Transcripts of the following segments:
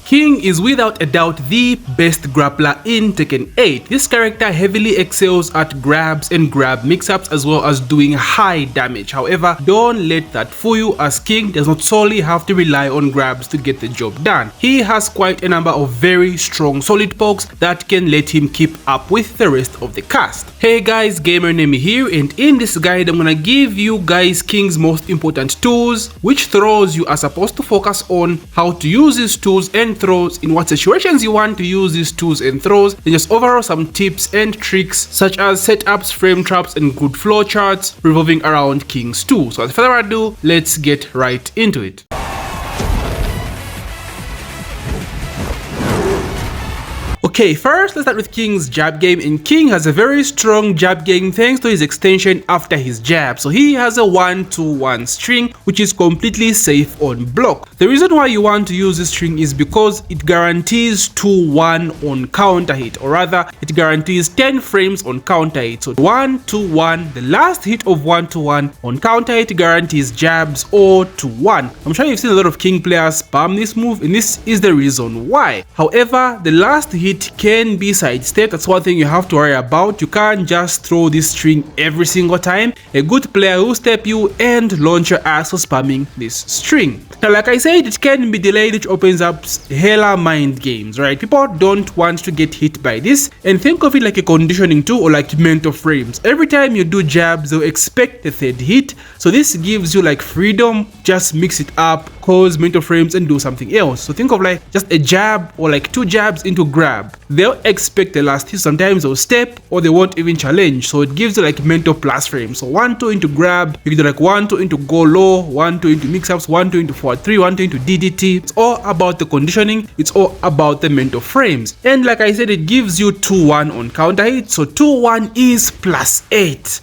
King is without a doubt the best grappler in Tekken 8. This character heavily excels at grabs and grab mix-ups as well as doing high damage. However, don't let that fool you, as King does not solely have to rely on grabs to get the job done. He has quite a number of very strong solid pokes that can let him keep up with the rest of the cast. Hey guys, GamerNemy here, and in this guide I'm gonna give you guys King's most important tools, which throws you are supposed to focus on, how to use these tools and throws, in what situations you want to use these tools and throws, and just overall some tips and tricks such as setups, frame traps, and good flow charts revolving around King's tools. So without further ado, let's get right into it. Okay, first let's start with King's jab game, and King has a very strong jab game thanks to his extension after his jab. So he has a 1-2-1 string which is completely safe on block. The reason why you want to use this string is because it guarantees 2-1 on counter hit, or rather it guarantees 10 frames on counter hit. So 1-2-1, the last hit of 1-2-1 on counter hit guarantees jabs or 2-1. I'm sure you've seen a lot of King players spam this move, and this is the reason why. However, the last hit can be sidestepped. That's one thing you have to worry about. You can't just throw this string every single time. A good player will step you and launch your ass for spamming this string. Now, like I said, it can be delayed, which opens up hella mind games, right? People don't want to get hit by this, and think of it like a conditioning tool or like mental frames. Every time you do jabs, they'll expect the third hit, so this gives you like freedom. Just mix it up, cause mental frames, and do something else. So think of like just a jab or like 2 jabs into grab. They'll expect the last hit. Sometimes they'll step or they won't even challenge, so it gives you like mental plus frames. So 1-2 into grab, you can do like 1-2 into go low, 1-2 into mix-ups, 1-2 into forward 3, 1-2 into DDT. It's all about the conditioning, it's all about the mental frames. And like I said, it gives you 2-1 on counter hit, so 2-1 is +8.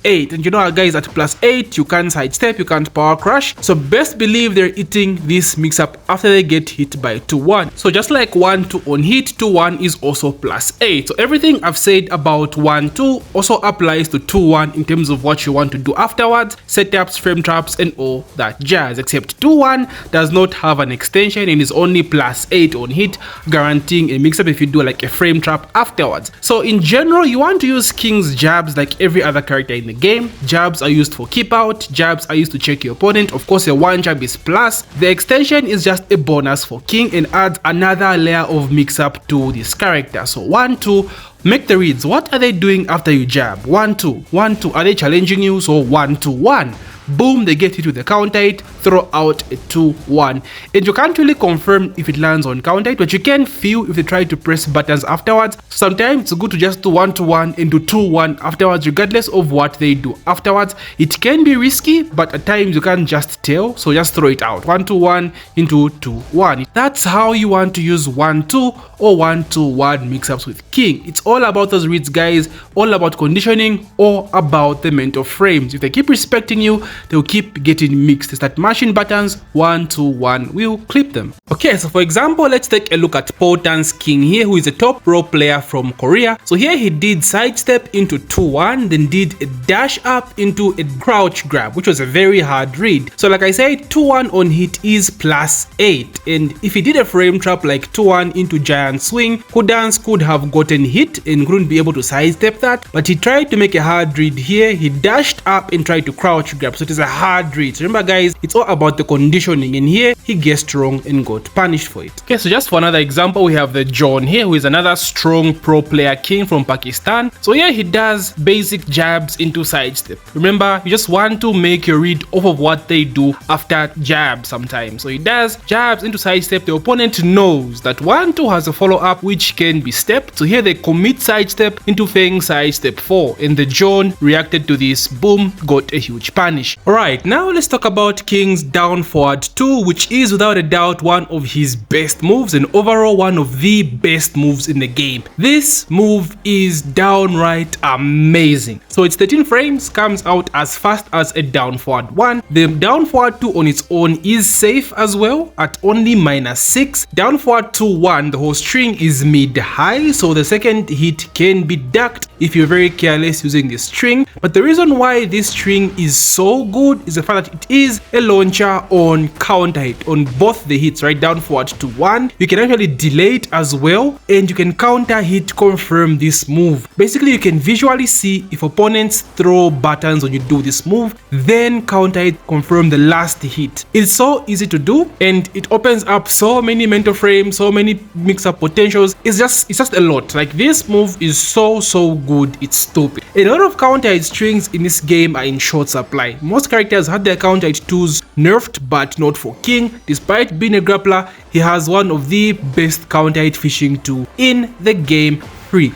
+8, and you know guys, at +8 you can't sidestep, you can't power crush, so best believe they're eating this mix-up after they get hit by 2-1. So just like 1-2 on hit, 2-1 is also +8. So everything I've said about 1-2 also applies to 2-1 in terms of what you want to do afterwards, setups, frame traps, and all that jazz, except 2-1 does not have an extension and is only +8 on hit, guaranteeing a mix-up if you do like a frame trap afterwards. So in general, you want to use King's jabs like every other character in the game. Jabs are used for keep out, jabs are used to check your opponent. Of course, a 1 jab is plus. The extension is just a bonus for King and adds another layer of mix-up to this character. So 1-2, make the reads. What are they doing after you jab? 1-2, 1-2, are they challenging you? So 1-2-1. Boom, they get hit with the counter hit, throw out a 2-1. And you can't really confirm if it lands on counter hit, but you can feel if they try to press buttons afterwards. Sometimes it's good to just do 1-2-1 and do 2-1 afterwards, regardless of what they do afterwards. It can be risky, but at times you can't just tell, so just throw it out. 1-2-1 into 2-1. That's how you want to use 1-2 or 1-2-1 mix-ups with King. It's all about those reads, guys, all about conditioning or about the mental frames. If they keep respecting you, they'll keep getting mixed. They start mashing buttons, 1-2-1 will clip them. Okay, so for example, let's take a look at Poltan's King here, who is a top pro player from Korea. So here he did sidestep into 2-1, then did a dash up into a crouch grab, which was a very hard read. So like I said, 2-1 on hit is +8, and if he did a frame trap like 2-1 into giant swing, Kudans could have gotten hit and couldn't be able to sidestep that, but he tried to make a hard read here. He dashed up and tried to crouch grab, so it is a hard read. So remember guys, it's all about the conditioning, and here he guessed wrong and got punished for it. Okay, so just for another example, we have the John here, who is another strong pro player King from Pakistan. So here he does basic jabs into sidestep. Remember, you just want to make your read off of what they do after jab sometimes. So he does jabs into sidestep. The opponent knows that 1-2 has a follow-up which can be stepped. So here they commit sidestep into Feng sidestep 4, and the John reacted to this, boom, got a huge punish. Alright, now let's talk about King's down forward 2, which is without a doubt one of his best moves and overall one of the best moves in the game. This move is downright amazing. So it's 13 frames, comes out as fast as a down forward 1. The down forward 2 on its own is safe as well at only -6. Down forward 2-1, the whole string is mid-high, so the second hit can be ducked if you're very careless using this string. But the reason why this string is so so good is the fact that it is a launcher on counter hit on both the hits, right? Down forward to 1. You can actually delay it as well, and you can counter hit confirm this move. Basically, you can visually see if opponents throw buttons when you do this move, then counter hit confirm the last hit. It's so easy to do, and it opens up so many mental frames, so many mix-up potentials. It's just a lot. Like, this move is so good, it's stupid. A lot of counter hit strings in this game are in short supply. Most characters had their counter hit 2s nerfed, but not for King. Despite being a grappler, he has one of the best counter hit fishing 2 in the game.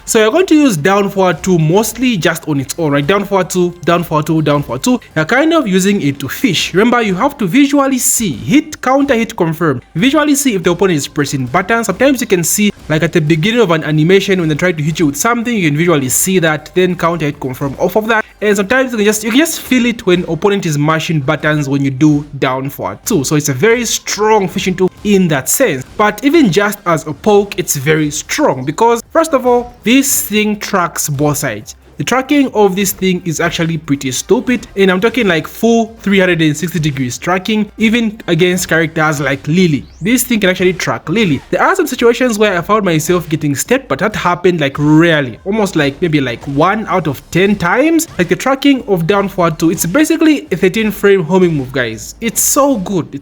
So you're going to use down forward 2 mostly just on its own, right? Down forward 2, down forward 2, down forward 2. You're kind of using it to fish. Remember, you have to visually see, hit, counter, hit, confirm. Visually see if the opponent is pressing buttons. Sometimes you can see, like at the beginning of an animation when they try to hit you with something, you can visually see that, then counter, hit, confirm off of that. And sometimes you can just feel it when opponent is mashing buttons when you do down forward 2. So it's a very strong fishing tool in that sense. But even just as a poke, it's very strong because, first of all, this thing tracks both sides. The tracking of this thing is actually pretty stupid, and I'm talking like full 360 degrees tracking, even against characters like Lily. This thing can actually track Lily. There are some situations where I found myself getting stepped, but that happened like rarely, almost like maybe like 1 out of 10 times. Like the tracking of down forward 2, it's basically a 13 frame homing move, guys. It's so good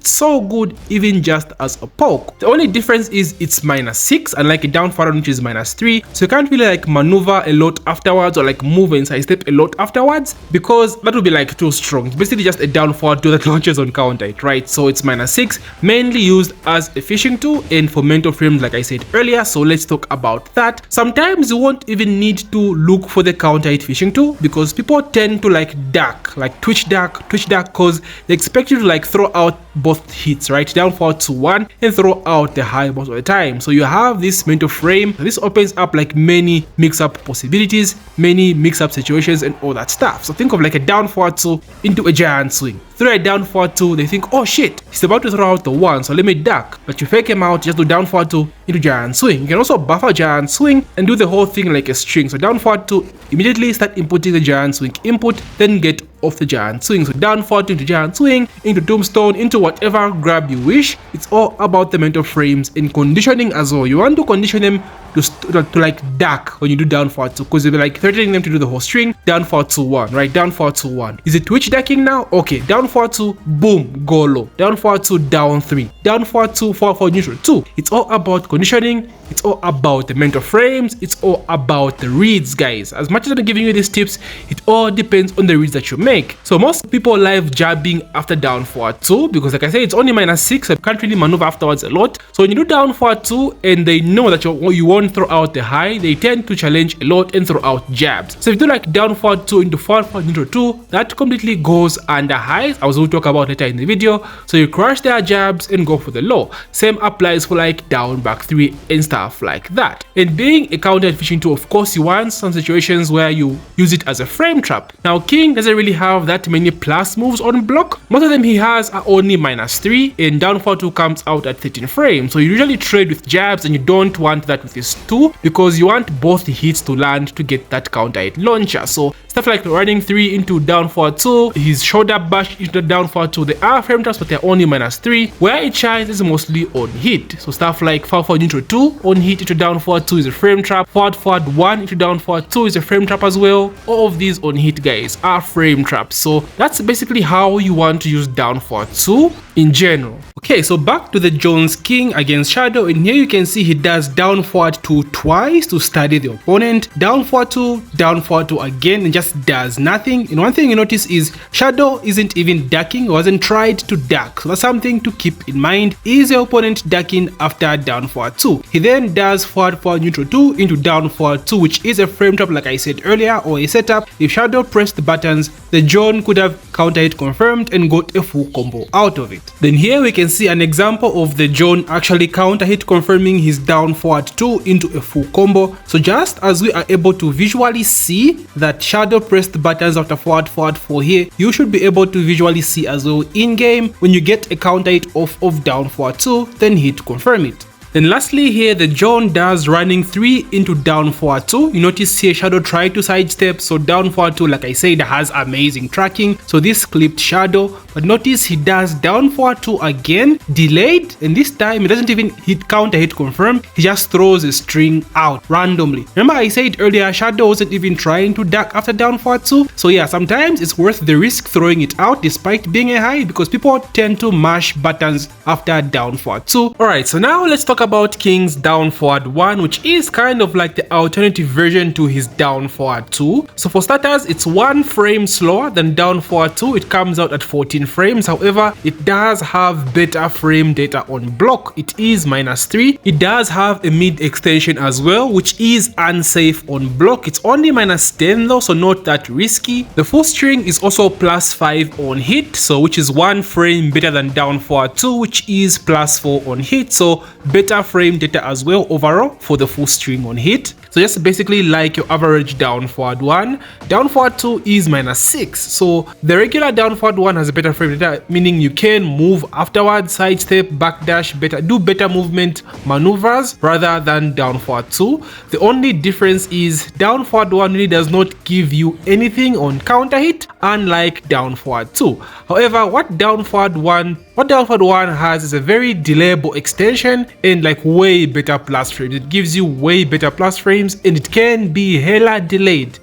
even just as a poke. The only difference is it's -6, unlike a down forward which is -3, so you can't really like maneuver a lot afterwards or like move and side step a lot afterwards, because that would be like too strong. It's basically just a down forward tool that launches on counter hit, right? So it's -6, mainly used as a fishing tool and for mental frames like I said earlier. So let's talk about that. Sometimes you won't even need to look for the counter hit fishing tool because people tend to like duck, like twitch duck, because they expect you to like throw out both hits, right? Down forward to 1 and throw out the high most of the time. So you have this mental frame. This opens up like many mix-up possibilities, many mix-up situations and all that stuff. So think of like a down forward 2 into a giant swing. Throw a down forward 2, they think, oh shit, he's about to throw out the 1, so let me duck. But you fake him out, just do down forward 2 into giant swing. You can also buffer giant swing and do the whole thing like a string. So down forward 2, immediately start inputting the giant swing input, then get off the giant swing. So down forward into giant swing, into tombstone, into whatever grab you wish. It's all about the mental frames and conditioning as well. You want to condition them to like duck when you do down forward 2, because you'll be like threatening them to do the whole string. Down forward to 1, right? Down forward to 1. Is it twitch ducking now? Okay, down forward 2, boom, go low. Down forward 2, down 3. Down forward 2, forward neutral 2. It's all about conditioning. It's all about the mental frames. It's all about the reads, guys. As much as I'm giving you these tips, it all depends on the reads that you make. So most people live jabbing after down forward 2 because, like I said, it's only -6, so you can't really maneuver afterwards a lot. So when you do down forward 2 and they know that you won't throw out the high, they tend to challenge a lot and throw out jabs. So if you do like down forward 2 into forward neutral 2, that completely goes under highs, as we'll talk about later in the video. So you crush their jabs and go for the low. Same applies for like down back 3 and stuff like that. And being a counter fishing tool, of course, you want some situations where you use it as a frame trap. Now King doesn't really have that many plus moves on block. Most of them he has are only -3, and down forward 2 comes out at 13 frames. So you usually trade with jabs, and you don't want that with his 2 because you want both the hits to land to get that counter hit launcher. So stuff like running 3 into down forward 2, his shoulder bash into the down forward 2, they are frame traps but they're only -3. Where it shines is mostly on hit. So stuff like forward neutral 2 on hit into down forward 2 is a frame trap. Forward 1 into down forward 2 is a frame trap as well. All of these on hit, guys, are frame traps. So that's basically how you want to use down forward 2 in general. Okay, so back to the Jones King against Shadow, and here you can see he does down forward 2 twice to study the opponent. Down forward 2 again, and just does nothing. And one thing you notice is Shadow isn't even ducking, or hasn't tried to duck. So that's something to keep in mind. Is your opponent ducking after down forward 2? He then does forward neutral 2 into down forward 2, which is a frame trap like I said earlier, or a setup. If Shadow pressed the buttons, the John could have counter hit confirmed and got a full combo out of it. Then here we can see an example of the John actually counter hit confirming his down forward 2 into a full combo. So just as we are able to visually see that Shadow pressed the buttons after forward 4 here, you should be able to visually see as well in game when you get a counter hit off of down forward 2, then hit confirm it. Then lastly here, the John does running 3 into down forward 2. You notice here Shadow tried to sidestep, so down forward 2, like I said, has amazing tracking. So this clipped Shadow, but notice he does down forward 2 again, delayed, and this time he doesn't even counter hit confirm, he just throws a string out randomly. Remember I said earlier Shadow wasn't even trying to duck after down forward 2, so yeah, sometimes it's worth the risk throwing it out despite being a high, because people tend to mash buttons after down forward 2. Alright, so now let's talk about King's down forward 1, which is kind of like the alternative version to his down forward 2. So for starters, it's 1 frame slower than down forward 2. It comes out at 14 frames. However, it does have better frame data on block. It is -3. It does have a mid extension as well, which is unsafe on block. It's only -10 though, so not that risky. The full string is also +5 on hit, so which is 1 frame better than down forward 2, which is +4 on hit. So better frame data as well overall for the full string on hit. So just basically like your average down forward 1. Down forward 2 is -6. So the regular down forward 1 has a better frame data, meaning you can move afterwards, sidestep, backdash, do better movement maneuvers rather than down forward 2. The only difference is down forward 1 really does not give you anything on counter hit, unlike down forward 2. However, what down forward 1 has is a very delayable extension and like way better plus frames. It gives you way better plus frames and it can be hella delayed,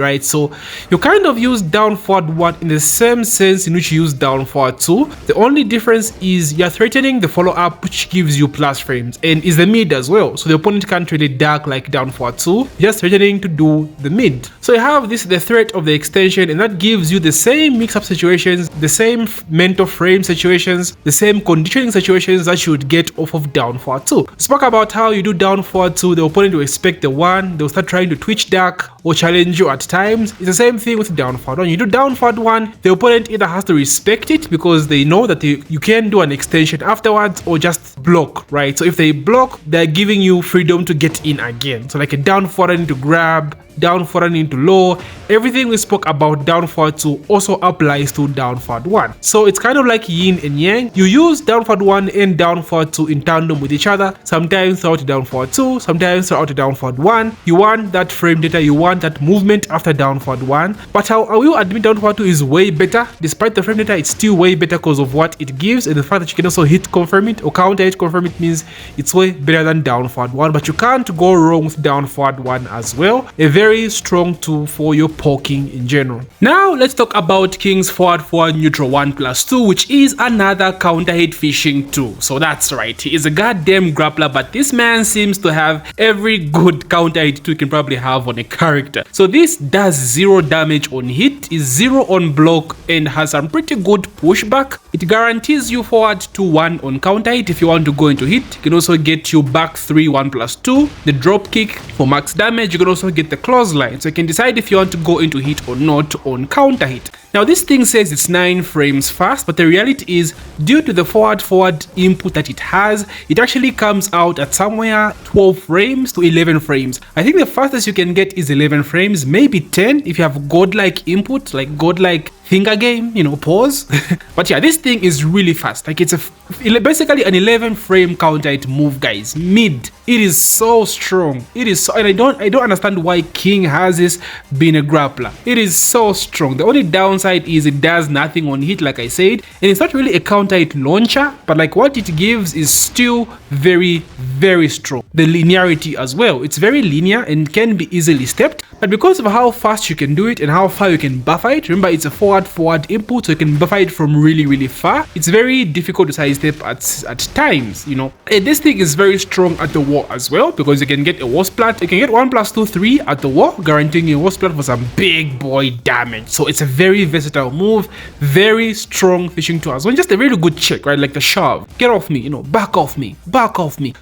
right? So you kind of use down forward 1 in the same sense in which you use down forward 2. The only difference is you're threatening the follow-up, which gives you plus frames and is the mid as well, so the opponent can't really duck like down forward 2, just threatening to do the mid. So you have the threat of the extension, and that gives you the same mix-up situations, the same mental frame situations, the same conditioning situations that you would get off of down forward 2. Spoke about how you do down forward 2, the opponent will expect the 1, they'll start trying to twitch duck or challenge you at times. It's the same thing with down forward 1. You do down forward 1, the opponent either has to respect it because they know that you can do an extension afterwards, or just block, right? So if they block, they're giving you freedom to get in again. So like a down forward into grab, down forward into low, everything we spoke about down forward 2 also applies to down forward 1. So it's kind of like yin and yang. You use down forward 1 and down forward 2 in tandem with each other, sometimes throughout down forward 2, sometimes throughout down forward 1. You want that frame data, you want that movement after down forward 1. But I will admit down forward 2 is way better. Despite the frame data, it's still way better because of what it gives, and the fact that you can also hit confirm it or counter hit confirm it means it's way better than down forward 1. But you can't go wrong with down forward 1 as well. A very strong tool for your poking in general. Now let's talk about King's forward neutral 1+2, which is another counter hit fishing tool. So that's right, he is a goddamn grappler, but this man seems to have every good counter hit tool you can probably have on a character. So this does 0 damage on hit, is 0 on block, and has some pretty good pushback. It guarantees you forward to 1 on counter hit if you want to go into hit. It can also get you back 3 1+2, the drop kick for max damage. You can also get the clothesline, so you can decide if you want to go into hit or not on counter hit. Now this thing says it's 9 frames fast, but the reality is, due to the forward input that it has, it actually comes out at somewhere 12 frames to 11 frames. I think the fastest you can get is 11 frames, maybe 10 if you have godlike input, like godlike finger game, you know, pause. But yeah, this thing is really fast. Like it's basically an 11 frame counter hit move, guys. Mid. It is so strong. It is so, and I don't understand why King has this being a grappler. It is so strong. The only downside is it does nothing on hit, like I said, and it's not really a counter hit launcher, but like what it gives is still very, very strong. The linearity as well. It's very linear and can be easily stepped, but because of how fast you can do it and how far you can buffer it, remember it's a forward input, so you can buffer it from really far. It's very difficult to sidestep at times, you know. And this thing is very strong at the wall as well, because you can get a wall splat. You can get 1+2 3 at the wall, guaranteeing a wall splat for some big boy damage. So it's a very versatile move, very strong fishing tool as well. Just a really good check, right? Like the shove, get off me, you know, back off me.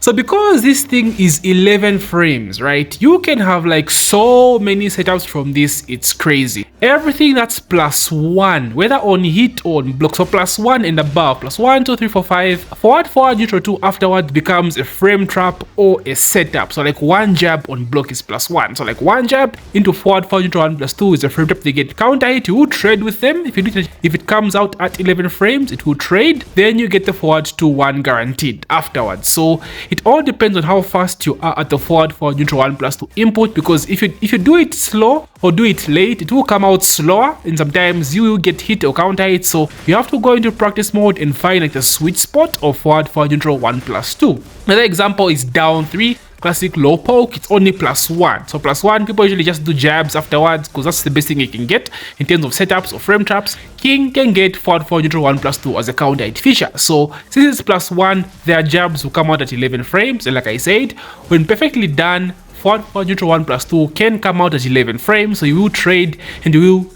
So because this thing is 11 frames, right, you can have like so many setups from this. It's crazy. Everything that's +1 +1, whether on hit or on block. So +1 and above, +1, 2, 3, 4, 5. Forward, neutral 2 afterwards becomes a frame trap or a setup. So like one jab on block is +1. So like one jab into forward, neutral 1 +2 is a frame trap. They get counter hit, you will trade with them. If it comes out at 11 frames, it will trade. Then you get the forward 2-1 guaranteed afterwards. So it all depends on how fast you are at the forward, neutral 1 +2 input, because if you do it slow or do it late, it will come out slower and sometimes you will get hit or counter hit. So you have to go into practice mode and find like the sweet spot of forward, neutral 1 +2. Another example is down 3. Classic low poke, it's only +1. So +1, people usually just do jabs afterwards because that's the best thing you can get in terms of setups or frame traps. King can get forward, neutral 1 +2 as a counter hit feature. So since it's +1, their jabs will come out at 11 frames. And like I said, when perfectly done, forward, neutral 1 +2 can come out at 11 frames. So you will trade and you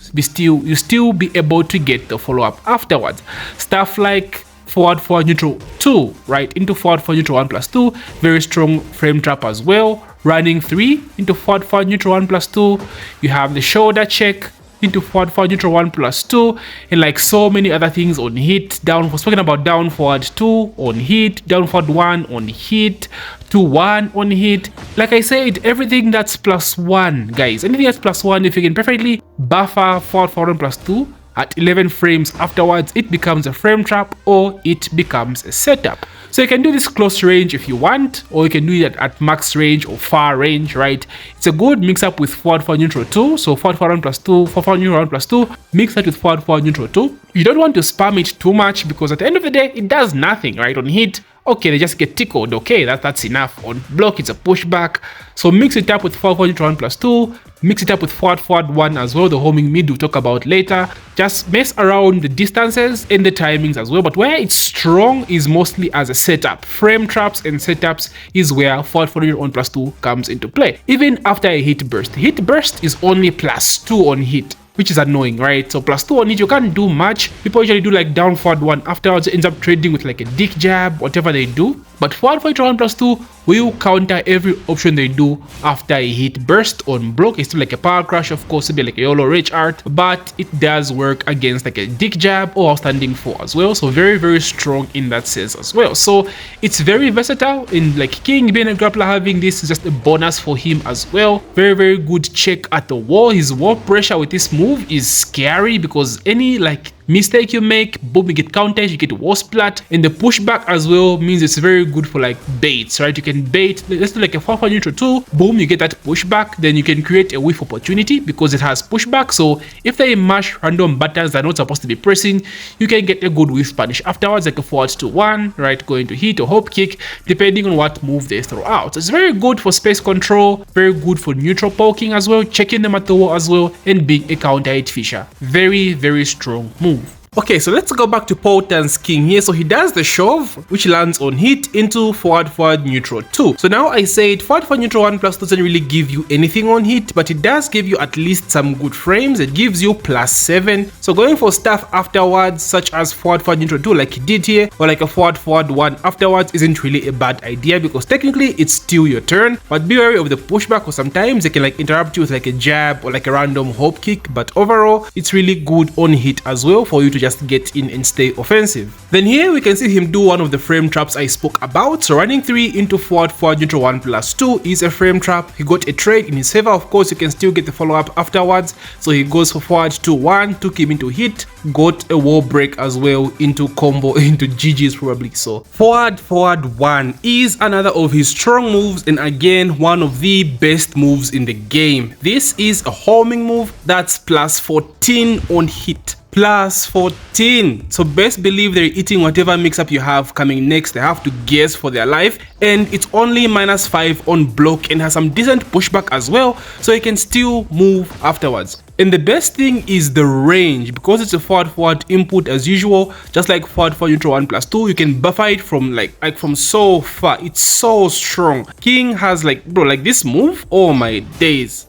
still be able to get the follow-up afterwards. Stuff like forward, neutral 2, right, into forward, neutral 1 +2, very strong frame trap as well. Running 3 into forward, neutral 1 +2. You have the shoulder check into forward, neutral 1 +2, and like so many other things on hit. Speaking about down forward 2 on hit, down forward 1 on hit, 2-1 on hit. Like I said, everything that's +1, guys, anything that's +1, if you can perfectly buffer forward, 1 +2 at 11 frames afterwards, it becomes a frame trap or it becomes a setup. So you can do this close range if you want, or you can do it at max range or far range, right? It's a good mix up with forward, neutral 2. So forward, 1 +2, forward, neutral 1 +2, mix that with forward, neutral 2. You don't want to spam it too much because at the end of the day, it does nothing, right? On hit, okay, they just get tickled. Okay, that's enough. On block, it's a pushback. So mix it up with forward, neutral 1 +2. Mix it up with forward 1 as well, the homing mid we'll talk about later. Just mess around the distances and the timings as well. But where it's strong is mostly as a setup. Frame traps and setups is where forward, neutral 1 +2 comes into play. Even after a hit burst. Hit burst is only +2 on hit, which is annoying, right? So +2 on it, you can't do much. People usually do like down forward 1 afterwards, ends up trading with like a dick jab, whatever they do. But forward, neutral 1 +2 will counter every option they do after a hit burst on block. It's still like a power crush, of course, it'll be like a YOLO rage art, but it does work against like a dick jab or outstanding 4 as well. So very, very strong in that sense as well. So it's very versatile. In like King being a grappler, having this is just a bonus for him as well. Very, very good check at the wall. His wall pressure with this move is scary because any like mistake you make, boom, you get counted, you get wall splat, and the pushback as well means it's very good for like baits, right? You can bait, let's do like a forward, neutral 2, boom, you get that pushback, then you can create a whiff opportunity because it has pushback. So if they mash random buttons that are not supposed to be pressing, you can get a good whiff punish afterwards, like a forward 2-1, right? Going to hit or hop kick, depending on what move they throw out. So it's very good for space control, very good for neutral poking as well, checking them at the wall as well, and being a counter hit feature. Very, very strong move. Okay, so let's go back to Poltan's King here. So he does the shove, which lands on hit into forward, neutral 2. So now I said forward, neutral 1 +2 doesn't really give you anything on hit, but it does give you at least some good frames. It gives you +7. So going for stuff afterwards, such as forward, neutral 2 like he did here, or like a forward, 1 afterwards isn't really a bad idea because technically it's still your turn, but be wary of the pushback because sometimes they can like interrupt you with like a jab or like a random hop kick, but overall it's really good on hit as well for you to just get in and stay offensive. Then here we can see him do one of the frame traps I spoke about. So running 3 into forward, neutral 1 +2 is a frame trap. He got a trade in his favor. Of course, you can still get the follow-up afterwards. So he goes for forward 2-1, took him into hit, got a wall break as well into combo into GG's probably. So forward 1 is another of his strong moves, and again one of the best moves in the game. This is a homing move that's +14 on hit. +14. So best believe they're eating whatever mix-up you have coming next. They have to guess for their life, and it's only -5 on block and has some decent pushback as well, so you can still move afterwards. And the best thing is the range, because it's a forward input as usual, just like forward neutral 1 +2, you can buffer it from like from so far. It's so strong. King has like, bro, like this move, oh my days,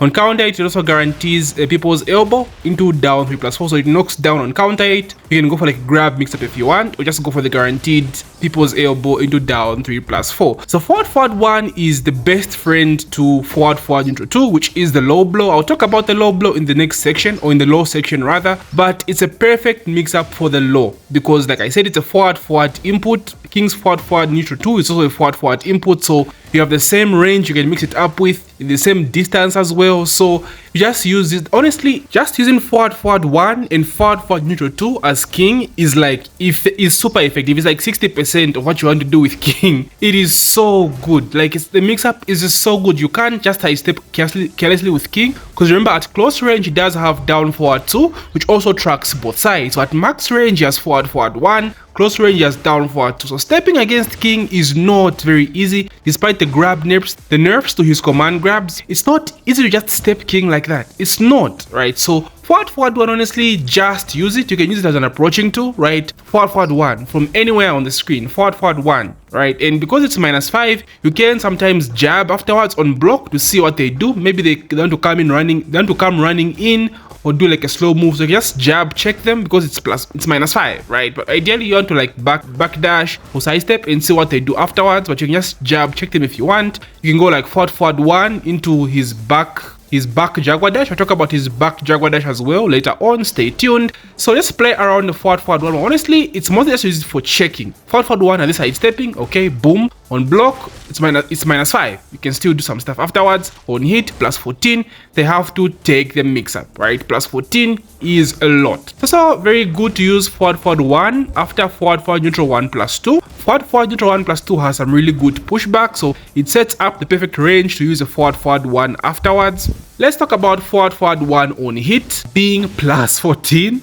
On counter 8, it also guarantees people's elbow into down 3+4, so it knocks down on counter 8. You can go for like grab mix up if you want, or just go for the guaranteed people's elbow into down 3+4. So forward 1 is the best friend to forward neutral 2, which is the low blow. I'll talk about the low blow in the next section, or in the low section rather, but it's a perfect mix up for the low because like I said, it's a forward input. King's forward neutral 2 is also a forward input, so you have the same range you can mix it up with, in the same distance as well. So you just use it. Honestly, just using forward 1 and forward neutral 2 as king is like, if is super effective. It's like 60% of what you want to do with king. It is so good. Like the mix up is just so good. You can't just high step carelessly with king, because remember at close range it does have down forward 2, which also tracks both sides. So at max range he has forward 1, close range he has down forward 2. So stepping against king is not very easy, despite the grab nerfs, to his command grabs. It's not easy to just step king like that. It's not, right? So forward 1, honestly, just use it. You can use it as an approaching tool, right? Forward 1 from anywhere on the screen, forward 1, right? And because it's -5, you can sometimes jab afterwards on block to see what they do. Maybe they want to come running in, or do like a slow move, so you just jab check them because it's -5, right? But ideally you want to like backdash or sidestep and see what they do afterwards, but you can just jab check them if you want. You can go like forward 1 into his back Jaguar dash. I'll talk about his back Jaguar dash as well later on. Stay tuned. So let's play around the forward 1. Honestly, it's mostly just used for checking. Forward 1 and this side stepping. Okay, boom. On block, it's -5. You can still do some stuff afterwards. On hit, +14. They have to take the mix up, right? +14 is a lot. It's also very good to use forward 1 after forward neutral 1+2. Forward neutral 1+2 has some really good pushback, so it sets up the perfect range to use a forward 1 afterwards. Let's talk about forward 1 on hit being +14.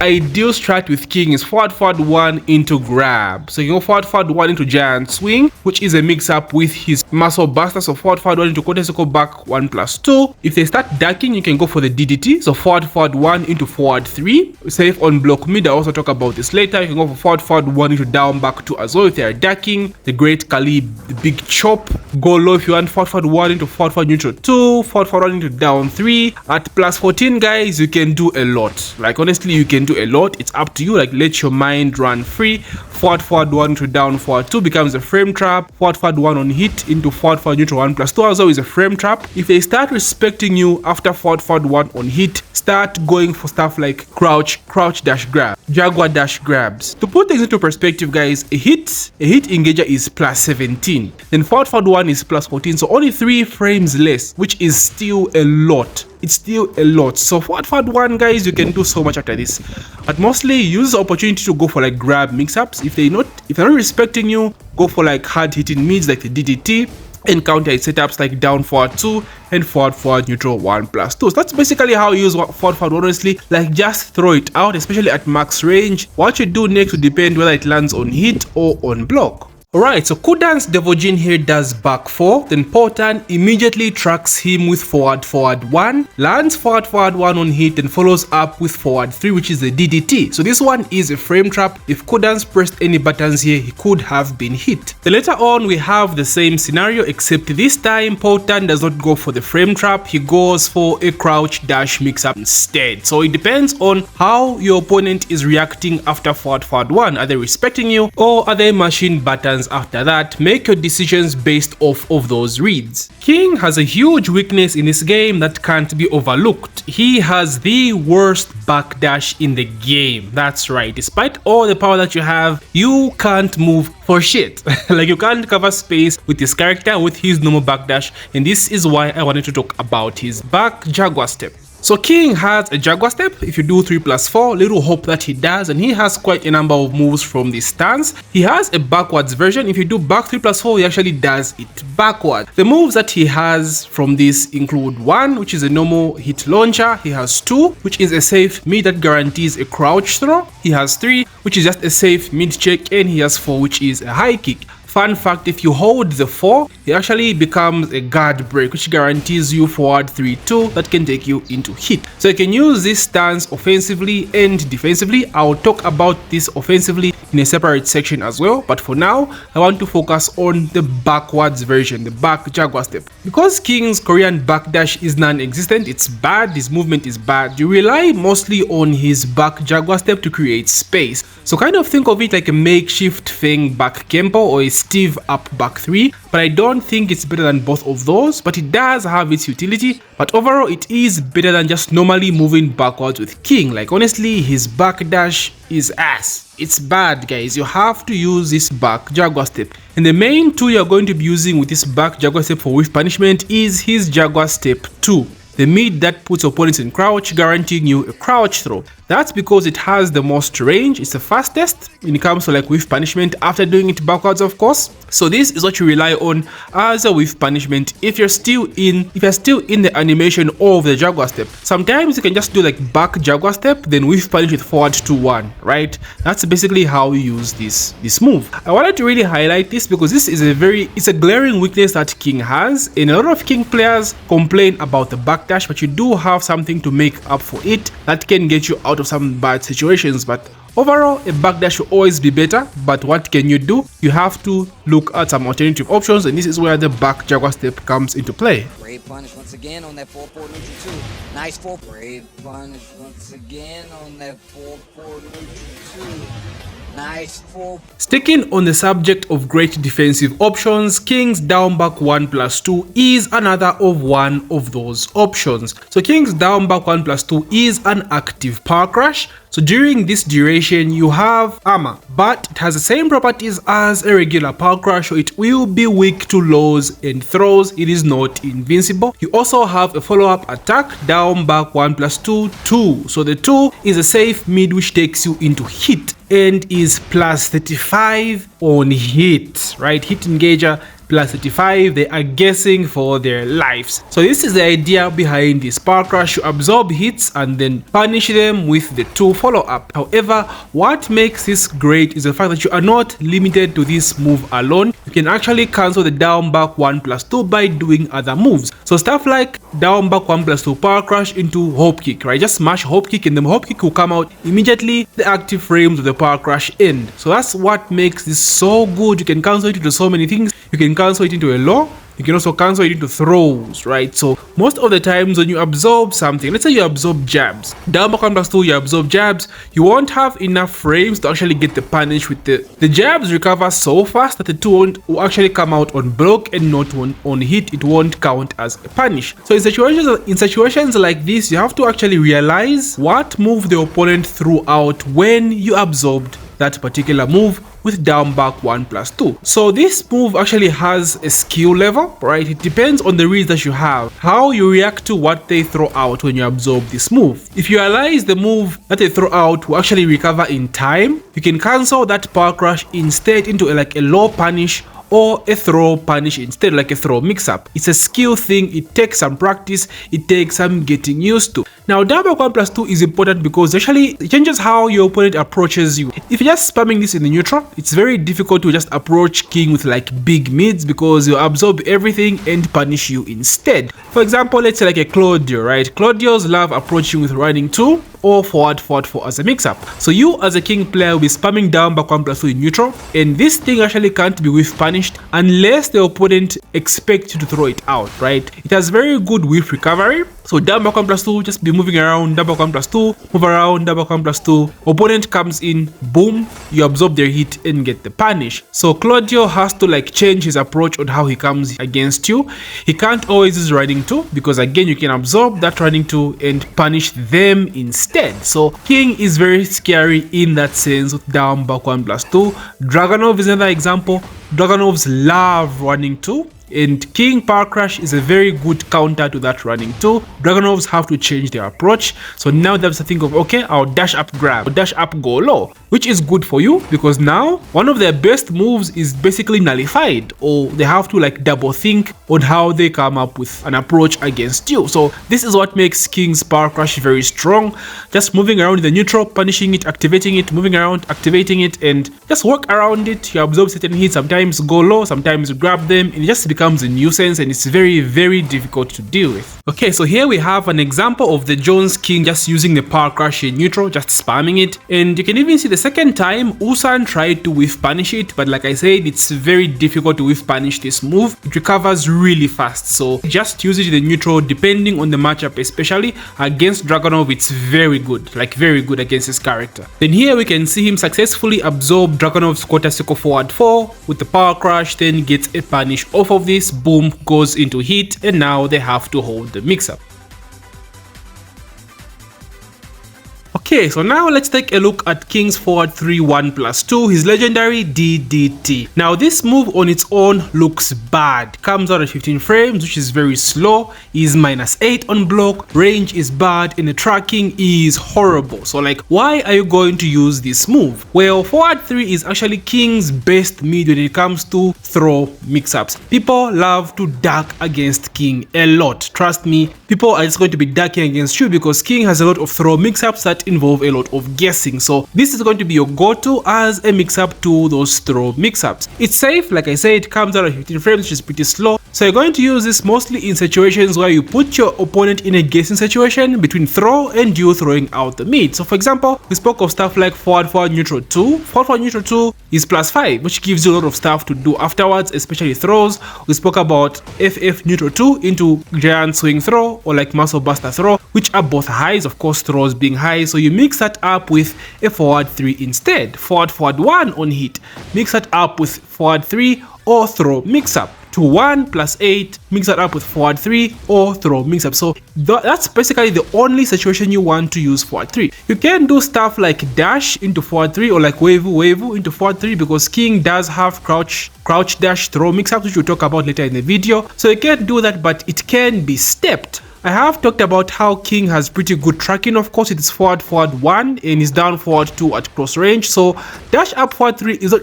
Ideal strat with king is forward 1 into grab. So you go forward 1 into giant swing, which is a mix up with his muscle buster. So forward 1 into quarter circle back 1+2. If they start ducking, you can go for the DDT. So forward 1 into forward 3. Safe on block mid. I'll also talk about this later. You can go for forward 1 into down back 2 as well if they are ducking. The great Kali, the big chop. Go low if you want forward 1 into forward neutral 2. Forward 1 into down 3. At +14, guys, you can do a lot. Like honestly, you can do a lot. It's up to you. Like let your mind run free. Forward 1 to down forward 2 becomes a frame trap. Forward 1 on hit into forward neutral 1+2 also is a frame trap. If they start respecting you after forward 1 on hit, start going for stuff like crouch dash grab, Jaguar dash grabs. To put things into perspective, guys, a hit engager is +17, then forward 1 is +14, so only 3 frames less, which is still a lot. It's still a lot. So forward 1, guys, you can do so much after this, but mostly use the opportunity to go for like grab mix-ups. If they're not respecting you, go for like hard hitting mids like the DDT, and counter setups like down forward 2 and forward neutral 1+2. So that's basically how you use forward 1. Honestly, like just throw it out, especially at max range. What you do next will depend whether it lands on hit or on block. Alright, so Kudan's Devojin here does back 4, then Potan immediately tracks him with forward 1, lands forward 1 on hit, and follows up with forward 3, which is the DDT. So this one is a frame trap. If Kudan's pressed any buttons here, he could have been hit. Then later on, we have the same scenario, except this time Potan does not go for the frame trap. He goes for a crouch dash mix up instead. So it depends on how your opponent is reacting after forward 1. Are they respecting you, or are they mashing buttons after that? Make your decisions based off of those reads. King has a huge weakness in this game that can't be overlooked. He has the worst backdash in the game. That's right. Despite all the power that you have, you can't move for shit. Like you can't cover space with this character with his normal backdash, and this is why I wanted to talk about his back Jaguar step. So King has a Jaguar step. If you do 3+4, little hope that he does, and he has quite a number of moves from this stance. He has a backwards version. If you do back 3+4, he actually does it backward. The moves that he has from this include 1, which is a normal hit launcher. He has 2, which is a safe mid that guarantees a crouch throw. He has 3, which is just a safe mid check, and he has 4, which is a high kick. Fun fact, if you hold the 4, it actually becomes a guard break, which guarantees you forward 3-2 that can take you into hit. So you can use this stance offensively and defensively. I'll talk about this offensively in a separate section as well, but for now I want to focus on the backwards version, the back Jaguar step. Because King's Korean backdash is non-existent, it's bad, his movement is bad, you rely mostly on his back Jaguar step to create space. So kind of think of it like a makeshift Feng back Kempo or a Steve up back 3, but I don't think it's better than both of those, but it does have its utility. But overall it is better than just normally moving backwards with King. Like honestly, his backdash is ass. It's bad, guys. You have to use this back Jaguar step. And the main tool you're going to be using with this back Jaguar step for whiff punishment is his Jaguar step 2. The mid that puts opponents in crouch, guaranteeing you a crouch throw. That's because it has the most range, it's the fastest when it comes to like whiff punishment after doing it backwards, of course. So this is what you rely on as a whiff punishment if you're still in the animation of the Jaguar step. Sometimes you can just do like back Jaguar step, then whiff punish with forward 2-1, right? That's basically how you use this move. I wanted to really highlight this because this is it's a glaring weakness that King has, and a lot of King players complain about the backdash, but you do have something to make up for it that can get you out of some bad situations. But overall, a backdash will always be better, but what can you do? You have to look at some alternative options, and this is where the back Jaguar step comes into play. Brave punish once again on that 4-4 neutral 2. Nice 4. Brave punish once again on that 4-4 neutral 2. Nice 4. Sticking on the subject of great defensive options, King's down back 1+2 is another of one of those options. So King's down back 1+2 is an active power crash. So during this duration you have armor, but it has the same properties as a regular power crash, so it will be weak to lows and throws. It is not invincible. You also have a follow-up attack, down back 1+2 2. So the 2 is a safe mid which takes you into hit and is plus 35 on hit, right? Hit engager plus 35, they are guessing for their lives. So this is the idea behind this power crash. You absorb hits and then punish them with the 2 follow-up. However, what makes this great is the fact that you are not limited to this move alone. You can actually cancel the down back 1+2 by doing other moves. So stuff like down back 1+2 power crash into hop kick, right? Just smash hop kick and the hop kick will come out immediately the active frames of the power crash end. So that's what makes this so good. You can cancel it into so many things. You can cancel it into a low. You can also cancel it into throws, right? So most of the times when you absorb something, let's say you absorb jabs, down back 1+2, you absorb jabs, you won't have enough frames to actually get the punish with the jabs recover so fast that the 2 will actually come out on block and not on hit. It won't count as a punish. So in situations like this, you have to actually realize what move the opponent threw out when you absorbed that particular move with down back 1+2. So this move actually has a skill level, right? It depends on the reads that you have, how you react to what they throw out when you absorb this move. If you realize the move that they throw out will actually recover in time, you can cancel that power crash instead into like a low punish or a throw punish instead, like a throw mix-up. It's a skill thing, it takes some practice, it takes some getting used to. Now down back 1+2 is important because actually it changes how your opponent approaches you. If you're just spamming this in the neutral, it's very difficult to just approach King with like big mids because you'll absorb everything and punish you instead. For example, let's say like a Claudio, right? Claudios love approaching with running 2 or forward 4 as a mix-up. So you as a King player will be spamming down back 1+2 in neutral, and this thing actually can't be whiff punished unless the opponent expects you to throw it out, right? It has very good whiff recovery. So down back 1+2, just be moving around, down back 1+2, move around, down back 1+2. Opponent comes in, boom, you absorb their hit and get the punish. So Claudio has to like change his approach on how he comes against you. He can't always use running 2 because again you can absorb that running 2 and punish them instead. So King is very scary in that sense with down back 1+2. Dragunov is another example. Dragunovs love running 2 and King Power Crash is a very good counter to that running too. Dragunovs have to change their approach, so now they have to think of, okay, I'll dash up grab, or dash up go low, which is good for you because now one of their best moves is basically nullified, or they have to like double think on how they come up with an approach against you. So this is what makes King's Power Crash very strong. Just moving around the neutral, punishing it, activating it, moving around, activating it, and just work around it. You absorb certain hits, sometimes go low, sometimes grab them, and it just becomes a nuisance, and it's very, very difficult to deal with. Okay, so here we have an example of the Jones King just using the Power Crash in neutral, just spamming it, and you can even see the second time Usan tried to whiff punish it, but like I said, it's very difficult to whiff punish this move. It recovers really fast, so just use it in the neutral depending on the matchup, especially against Dragunov. It's very good, like very good against his character. Then here we can see him successfully absorb Dragunov's quarter circle forward 4 with the Power Crash, then gets a punish off of this, boom, goes into hit, and now they have to hold the mix-up. Okay, so now let's take a look at King's forward 3 1+2, his legendary DDT. Now this move on its own looks bad, comes out at 15 frames, which is very slow, is -8 on block, range is bad, and the tracking is horrible. So like, why are you going to use this move? Well, forward 3 is actually King's best mid when it comes to throw mix-ups. People love to duck against King a lot, trust me. People are just going to be ducking against you because King has a lot of throw mix-ups that involve a lot of guessing. So this is going to be your go-to as a mix-up to those throw mix-ups. It's safe, like I said, it comes out at 15 frames, which is pretty slow. So you're going to use this mostly in situations where you put your opponent in a guessing situation between throw and you throwing out the mid. So for example, we spoke of stuff like forward neutral 2. Forward neutral 2 is +5, which gives you a lot of stuff to do afterwards, especially throws. We spoke about FF neutral 2 into giant swing throw or like muscle buster throw, which are both highs, of course throws being high. So you mix that up with a forward 3 instead. Forward 1 on hit. Mix that up with forward 3 or throw mix up. To 1+8, mix that up with forward 3 or throw mix up. So that's basically the only situation you want to use forward 3. You can do stuff like dash into forward 3 or like wave into forward 3 because King does have crouch dash throw mix up, which we'll talk about later in the video. So you can do that, but it can be stepped. I have talked about how King has pretty good tracking. Of course, it is forward 1 and is down forward 2 at close range. So dash up forward 3 is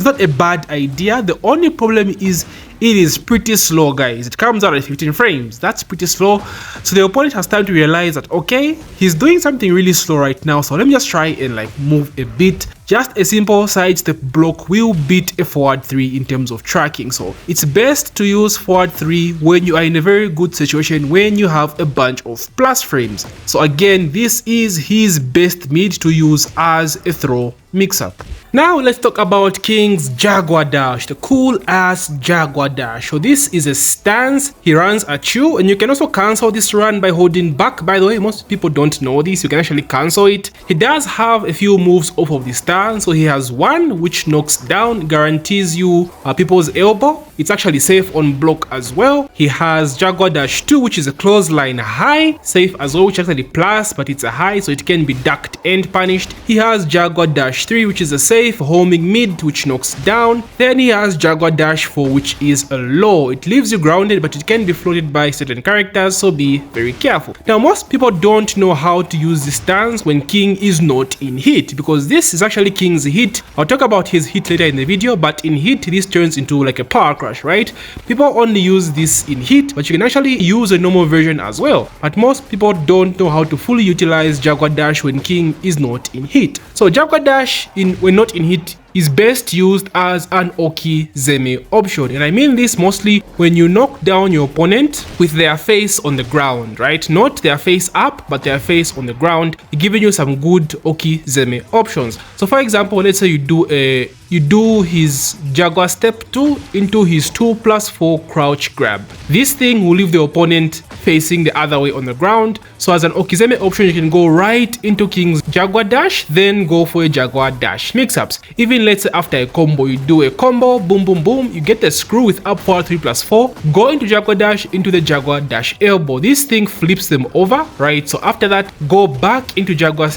not a bad idea. The only problem is it is pretty slow, guys. It comes out at 15 frames. That's pretty slow. So the opponent has time to realize that, okay, he's doing something really slow right now. So let me just try and like move a bit. Just a simple sidestep block will beat a forward 3 in terms of tracking. So it's best to use forward 3 when you are in a very good situation, when you have a bunch of plus frames. So again, this is his best mid to use as a throw mix-up. Now let's talk about King's Jaguar Dash, the cool ass Jaguar Dash. So this is a stance he runs at you, and you can also cancel this run by holding back. By the way, most people don't know this, you can actually cancel it. He does have a few moves off of the stance. So he has one which knocks down, guarantees you people's elbow. It's actually safe on block as well. He has Jaguar Dash 2, which is a clothesline high, safe as well, which is actually plus, but it's a high, so it can be ducked and punished. He has Jaguar Dash 3, which is a safe homing mid, which knocks down. Then he has Jaguar Dash 4, which is a low. It leaves you grounded, but it can be floated by certain characters, so be very careful. Now, most people don't know how to use this stance when King is not in hit, because this is actually King's hit. I'll talk about his hit later in the video, but in hit, this turns into like a power crash, right? People only use this in hit, but you can actually use a normal version as well. But most people don't know how to fully utilize Jaguar Dash when King is not in hit. So Jaguar Dash when not in hit is best used as an Oki Zeme option, and I mean this mostly when you knock down your opponent with their face on the ground, right? Not their face up, but their face on the ground, giving you some good Oki Zeme options. So for example, let's say you do his Jaguar step 2 into his 2+4 crouch grab. This thing will leave the opponent facing the other way on the ground. So as an Okizeme option, you can go right into King's Jaguar dash, then go for a Jaguar dash mix-ups. Even let's say after a combo, you do a combo, boom, boom, boom, you get the screw with up forward 3+4, go into Jaguar dash, into the Jaguar dash elbow. This thing flips them over, right? So after that, go back into Jaguar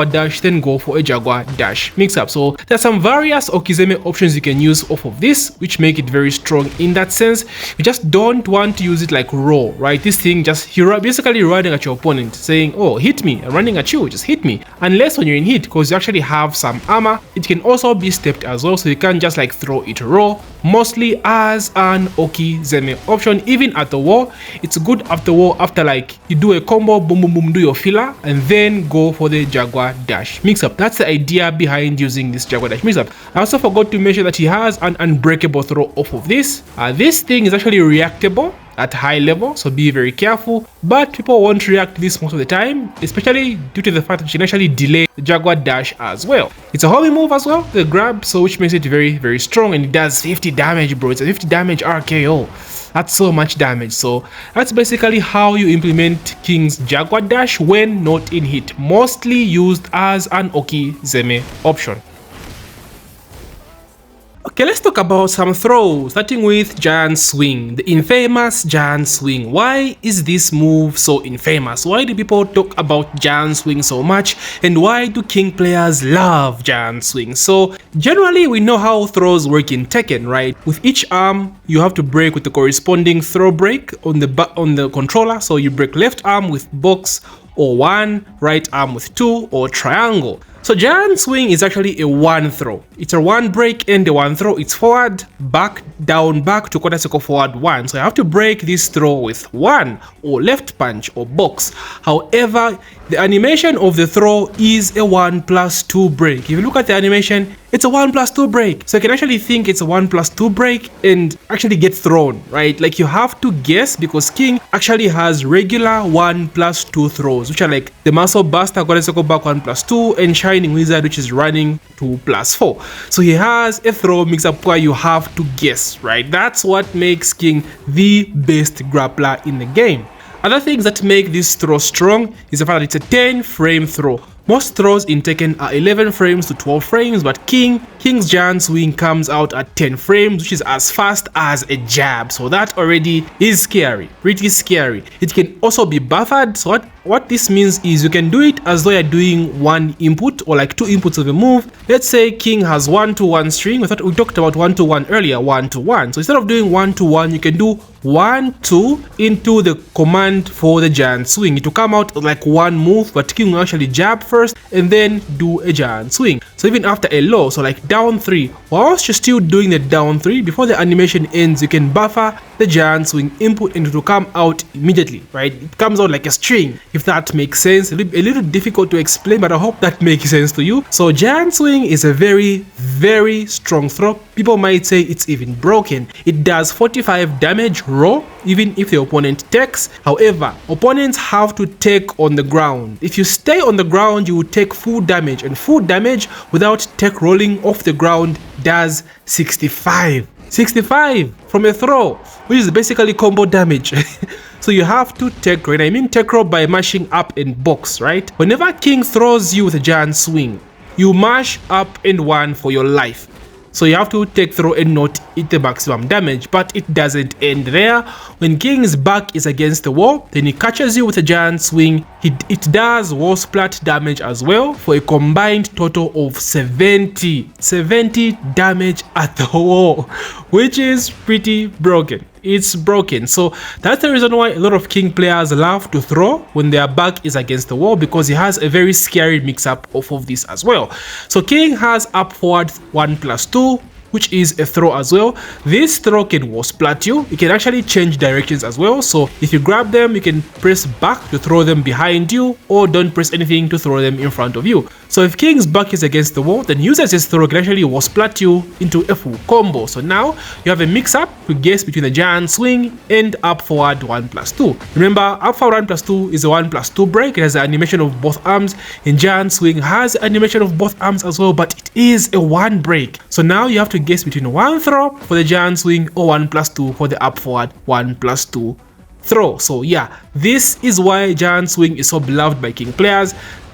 dash, then go for a Jaguar dash mix-up. So there's some various Okizeme options you can use off of this, which make it very strong in that sense. You just don't want to use it like raw, right? This thing just, you're basically running at your opponent saying, oh, hit me, I'm running at you, just hit me. Unless when you're in hit, because you actually have some armor, it can also be stepped as well, so you can't just like throw it raw. Mostly as an Okizeme option, even at the wall. It's good after wall, after like you do a combo, boom, boom, boom, do your filler, and then go for the Jaguar dash mix-up. That's the idea behind using this Jaguar dash mix-up. I also forgot to mention that he has an unbreakable throw off of this. This thing is actually reactable at high level, so be very careful, but people won't react to this most of the time, especially due to the fact that you can actually delay the Jaguar dash as well. It's a homing move as well, the grab, so which makes it very, very strong, and it does 50 damage, bro. It's a 50 damage RKO. That's so much damage. So that's basically how you implement King's Jaguar dash when not in hit, mostly used as an Okizeme option. Okay, let's talk about some throws, starting with Giant Swing, the infamous Giant Swing. Why is this move so infamous? Why do people talk about Giant Swing so much? And why do King players love Giant Swing? So generally, we know how throws work in Tekken, right? With each arm, you have to break with the corresponding throw break on the controller. So you break left arm with box or 1, right arm with 2, or triangle. So Giant Swing is actually a 1 throw. It's a 1 break and a 1 throw. It's forward, back, down, back to quarter circle, forward 1. So I have to break this throw with 1 or left punch or box. However, the animation of the throw is a 1+2 break. If you look at the animation, it's a 1+2 break. So you can actually think it's a 1+2 break and actually get thrown, right? Like you have to guess, because King actually has regular 1+2 throws, which are like the Muscle Buster, quarter circle back 1+2, and Shining Wizard, which is running 2+4. So he has a throw mix-up where you have to guess, right? That's what makes King the best grappler in the game. Other things that make this throw strong is the fact that it's a 10-frame throw. Most throws in Tekken are 11 frames to 12 frames, but King's Giant Swing comes out at 10 frames, which is as fast as a jab. So that already is scary, pretty scary. It can also be buffered. So what this means is you can do it as though you're doing 1 input or like 2 inputs of a move. Let's say King has 1-to-1 string. We talked about 1-to-1 earlier, 1-to-1. So instead of doing 1-to-1, you can do 1-2 into the command for the Giant Swing. It will come out like 1 move, but King will actually jab first and then do a Giant Swing. So even after a low, so like down 3, whilst you're still doing the down 3, before the animation ends, you can buffer the Giant Swing input and it will come out immediately, right? It comes out like a string, if that makes sense. A little difficult to explain, but I hope that makes sense to you. So Giant Swing is a very, very strong throw. People might say it's even broken. It does 45 damage raw, even if the opponent takes. However, opponents have to take on the ground. If you stay on the ground, you will take full damage, and full damage without tech rolling off the ground does 65 from a throw, which is basically combo damage. So you have to tech roll. I mean tech roll by mashing up and box, right? Whenever King throws you with a Giant Swing, you mash up and 1 for your life. So you have to take throw and not hit the maximum damage, but it doesn't end there. When King's back is against the wall, then he catches you with a Giant Swing. It does wall splat damage as well, for a combined total of 70 damage at the wall, which is pretty broken. It's broken. So that's the reason why a lot of King players love to throw when their back is against the wall, because he has a very scary mix-up off of this as well. So King has up forward 1+2, which is a throw as well. This throw can wall splat you. You can actually change directions as well. So if you grab them, you can press back to throw them behind you, or don't press anything to throw them in front of you. So if King's back is against the wall, then users this throw can actually wall splat you into a full combo. So now you have a mix-up to guess between the Giant Swing and up forward 1+2. Remember, up forward 1+2 is a 1+2 break. It has the animation of both arms, and Giant Swing has the animation of both arms as well, but it is a 1 break. So now you have to guess between 1 throw for the Giant Swing or 1+2 for the up forward 1+2 throw. So yeah, this is why giant swing is so beloved by king players.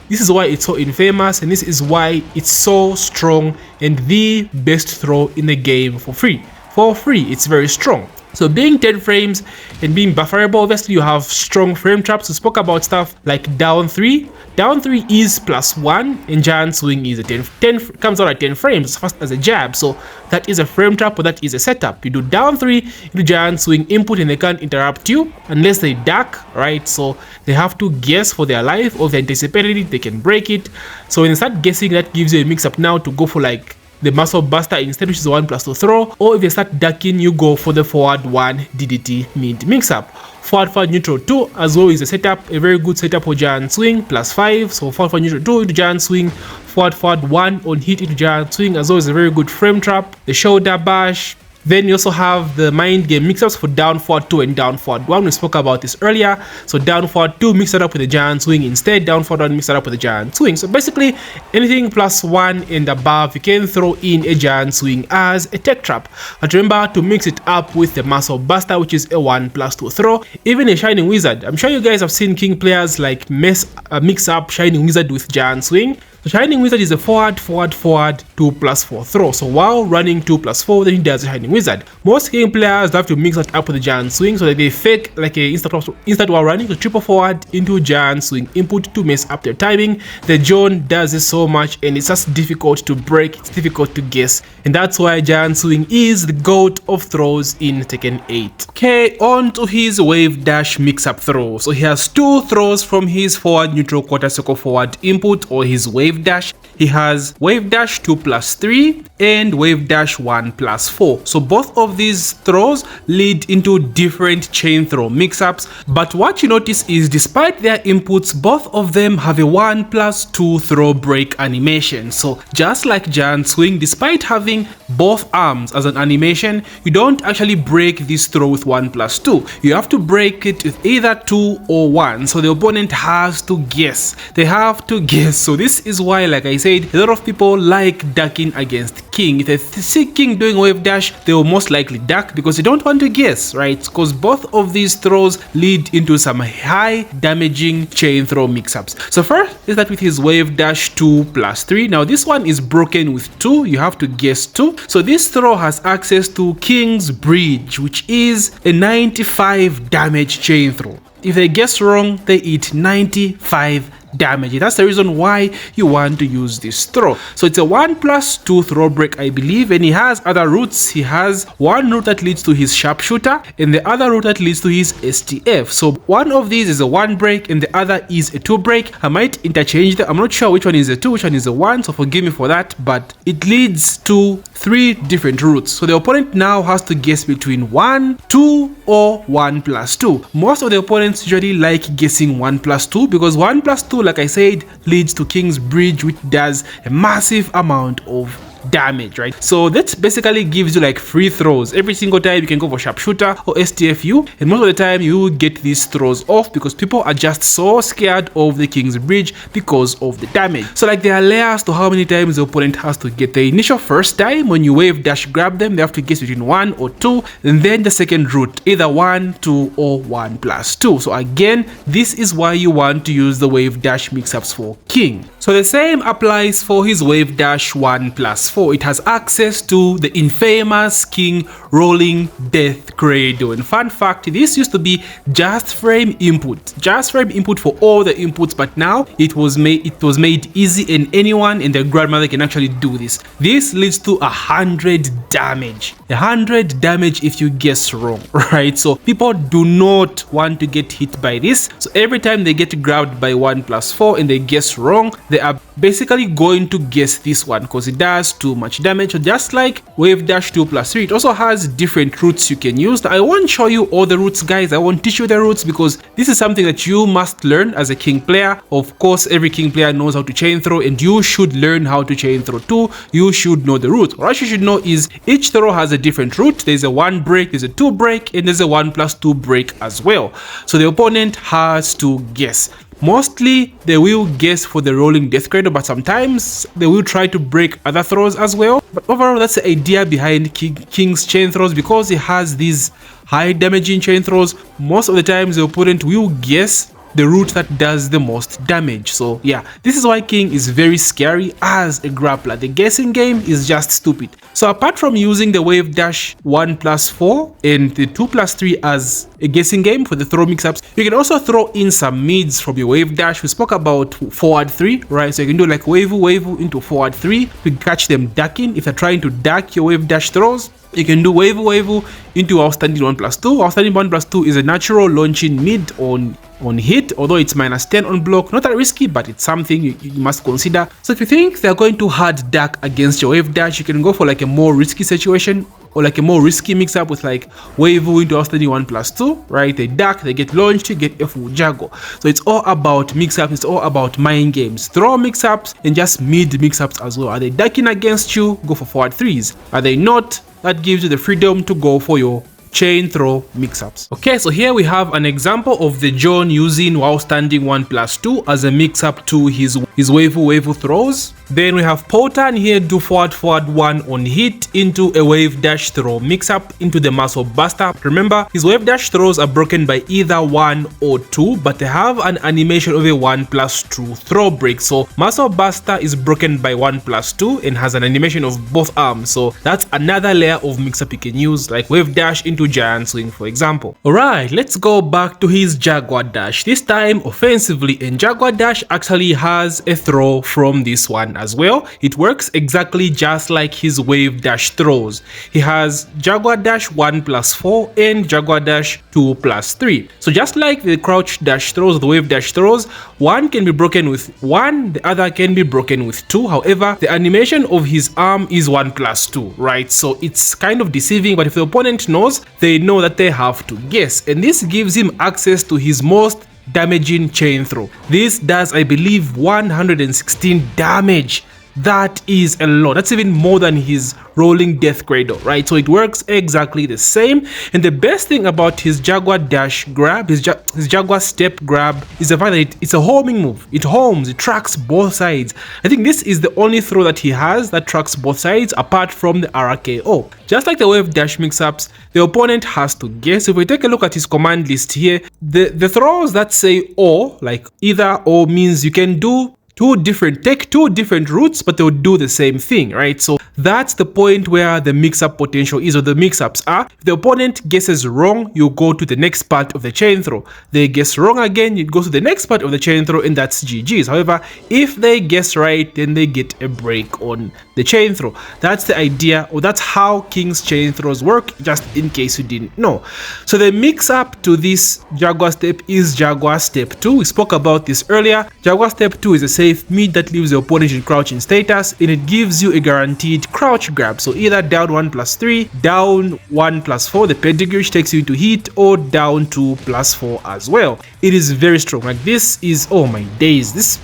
This is why it's so infamous, and this is why it's so strong and the best throw in the game for free. For free, it's very strong. So being 10 frames and being bufferable, obviously you have strong frame traps. We spoke about stuff like down 3. Down 3 is +1 and giant swing is a 10 comes out at 10 frames as fast as a jab. So that is a frame trap, or that is a setup. You do down 3, you do giant swing input, and they can't interrupt you unless they duck, right? So they have to guess for their life, or if they anticipated it, they can break it. So when they start guessing, that gives you a mix up now to go for like the muscle buster instead, which is a 1+2 throw, or if they start ducking, you go for the forward 1 DDT mid mix up. Forward neutral 2 as well is a setup, a very good setup for giant swing, +5. So forward neutral 2 into giant swing, forward 1 on hit into giant swing as well is a very good frame trap. The shoulder bash. Then you also have the mind game mix-ups for down forward 2 and down forward 1. We spoke about this earlier. So down forward 2 mix it up with a giant swing instead. Down forward 1 mix it up with a giant swing. So basically anything +1 and above, you can throw in a giant swing as a tech trap. But remember to mix it up with the muscle buster, which is a 1+2 throw. Even a shining wizard. I'm sure you guys have seen king players like mix up shining wizard with giant swing. The shining wizard is a forward 2+4 throw. So while running 2+4, then he does a shining wizard. Most king players have to mix that up with the giant swing so that they fake like a instant while running, so triple forward into giant swing input to mess up their timing. The John does this so much and it's just difficult to break, it's difficult to guess, and that's why giant swing is the goat of throws in Tekken 8. Okay, on to his Wavedash mix-up throw. So he has 2 throws from his forward neutral quarter circle forward input, or his Wavedash. He has Wavedash 2+3 and Wavedash 1+4. So both of these throws lead into different chain throw mix-ups, but what you notice is despite their inputs, both of them have a 1+2 throw break animation. So just like giant swing, despite having both arms as an animation, you don't actually break this throw with 1+2. You have to break it with either 2 or 1. So the opponent has to guess. They have to guess. So this is why, like I said, a lot of people like ducking against king. If they see king doing wave dash, they will most likely duck because they don't want to guess, right? Because both of these throws lead into some high damaging chain throw mix-ups. So first is that with his Wavedash 2+3. Now this one is broken with 2. You have to guess 2. So this throw has access to King's Bridge, which is a 95 damage chain throw. If they guess wrong, they eat 95 damage. That's the reason why you want to use this throw. So it's a 1+2 throw break, I believe, and he has other routes. He has one route that leads to his sharpshooter and the other route that leads to his STF. So one of these is a 1 break and the other is a 2 break. I might interchange them. I'm not sure which one is a 2, which one is a 1, so forgive me for that, but it leads to 3 different routes. So the opponent now has to guess between 1, 2 or 1+2. Most of the opponents usually like guessing 1+2 because 1+2, like I said, leads to King's Bridge, which does a massive amount of damage, right? So that basically gives you like free throws. Every single time you can go for sharpshooter or STFU, and most of the time you get these throws off because people are just so scared of the King's Bridge because of the damage. So like there are layers to how many times the opponent has to get. The initial first time when you wave dash grab them, they have to guess between 1 or 2, and then the second route, either 1, 2 or 1+2. So again, this is why you want to use the wave dash mix-ups for King. So the same applies for his wave dash 1+4. It has access to the infamous King rolling death cradle. And fun fact, this used to be just frame input for all the inputs, but now it was made easy and anyone and their grandmother can actually do this. This leads to 100 damage. 100 damage if you guess wrong, right? So people do not want to get hit by this. So every time they get grabbed by 1+4 and they guess wrong, they are basically going to guess this one because it does too much damage. So just like Wavedash 2+3, it also has different routes you can use. I won't show you all the routes, guys. I won't teach you the routes because this is something that you must learn as a King player. Of course, every King player knows how to chain throw, and you should learn how to chain throw too. You should know the route. What you should know is each throw has a different route. There's a 1 break, there's a 2 break, and there's a 1+2 break as well. So the opponent has to guess. Mostly they will guess for the rolling death cradle, but sometimes they will try to break other throws as well. But overall, that's the idea behind King's chain throws, because he has these high damaging chain throws. Most of the times the opponent will guess the route that does the most damage. So yeah, this is why King is very scary as a grappler. The guessing game is just stupid. So apart from using the Wavedash 1+4 and the 2+3 as a guessing game for the throw mix-ups, you can also throw in some mids from your Wavedash. We spoke about forward 3, right? So you can do like wave into forward 3 to catch them ducking. If they're trying to duck your Wavedash throws, you can do wave into outstanding 1+2. Outstanding 1+2 is a natural launching mid on hit, although it's -10 on block. Not that risky, but it's something you must consider. So if you think they're going to hard duck against your Wavedash, you can go for like a more risky situation, or like a more risky mix-up with like wave into outstanding 1+2, right? They duck, they get launched, you get F Jaguar. So it's all about mix-ups, it's all about mind games. Throw mix-ups and just mid mix-ups as well. Are they ducking against you? Go for forward 3s. Are they not? That gives you the freedom to go for your chain throw mix-ups. Okay, so here we have an example of the John using outstanding 1+2 as a mix-up to his wave throws. Then we have Potan here do forward 1 on hit into a Wavedash throw mix-up into the muscle buster. Remember, his Wavedash throws are broken by either 1 or 2, but they have an animation of a 1+2 throw break. So muscle buster is broken by 1+2 and has an animation of both arms. So that's another layer of mix-up you can use, like Wavedash into giant swing, for example. Alright, let's go back to his Jaguar dash, this time offensively, and Jaguar dash actually has a throw from this one as well. It works exactly just like his Wavedash throws. He has Jaguar dash 1+4 and Jaguar dash 2+3. So just like the crouch dash throws, the Wavedash throws, one can be broken with 1, the other can be broken with 2. However, the animation of his arm is 1+2, right? So it's kind of deceiving, but if the opponent knows, they know that they have to guess, and this gives him access to his most damaging chain throw. This does, I believe, 116 damage. That is a lot. That's even more than his rolling death cradle, right? So it works exactly the same. And the best thing about his Jaguar dash grab, his Jaguar step grab, is the fact that it's a homing move. It homes, it tracks both sides. I think this is the only throw that he has that tracks both sides apart from the RKO. Just like the Wavedash mix-ups, the opponent has to guess. If we take a look at his command list here, the throws that say or, like either or, means you can do take two different routes, but they'll do the same thing, right? So that's the point where the mix-up potential is, or the mix-ups are. If the opponent guesses wrong, you go to the next part of the chain throw. They guess wrong again, you go to the next part of the chain throw, and that's GG's. However, if they guess right, then they get a break on the chain throw. That's the idea, or that's how King's chain throws work, just in case you didn't know. So the mix-up to this Jaguar step is Jaguar step 2. We spoke about this earlier. Jaguar step 2 is a safe mid that leaves the opponent in crouching status, and it gives you a guaranteed crouch grab. So either down 1+3, down 1+4, the pedigree, which takes you into hit, or down 2+4 as well. It is very strong. Like this is, oh my days, this,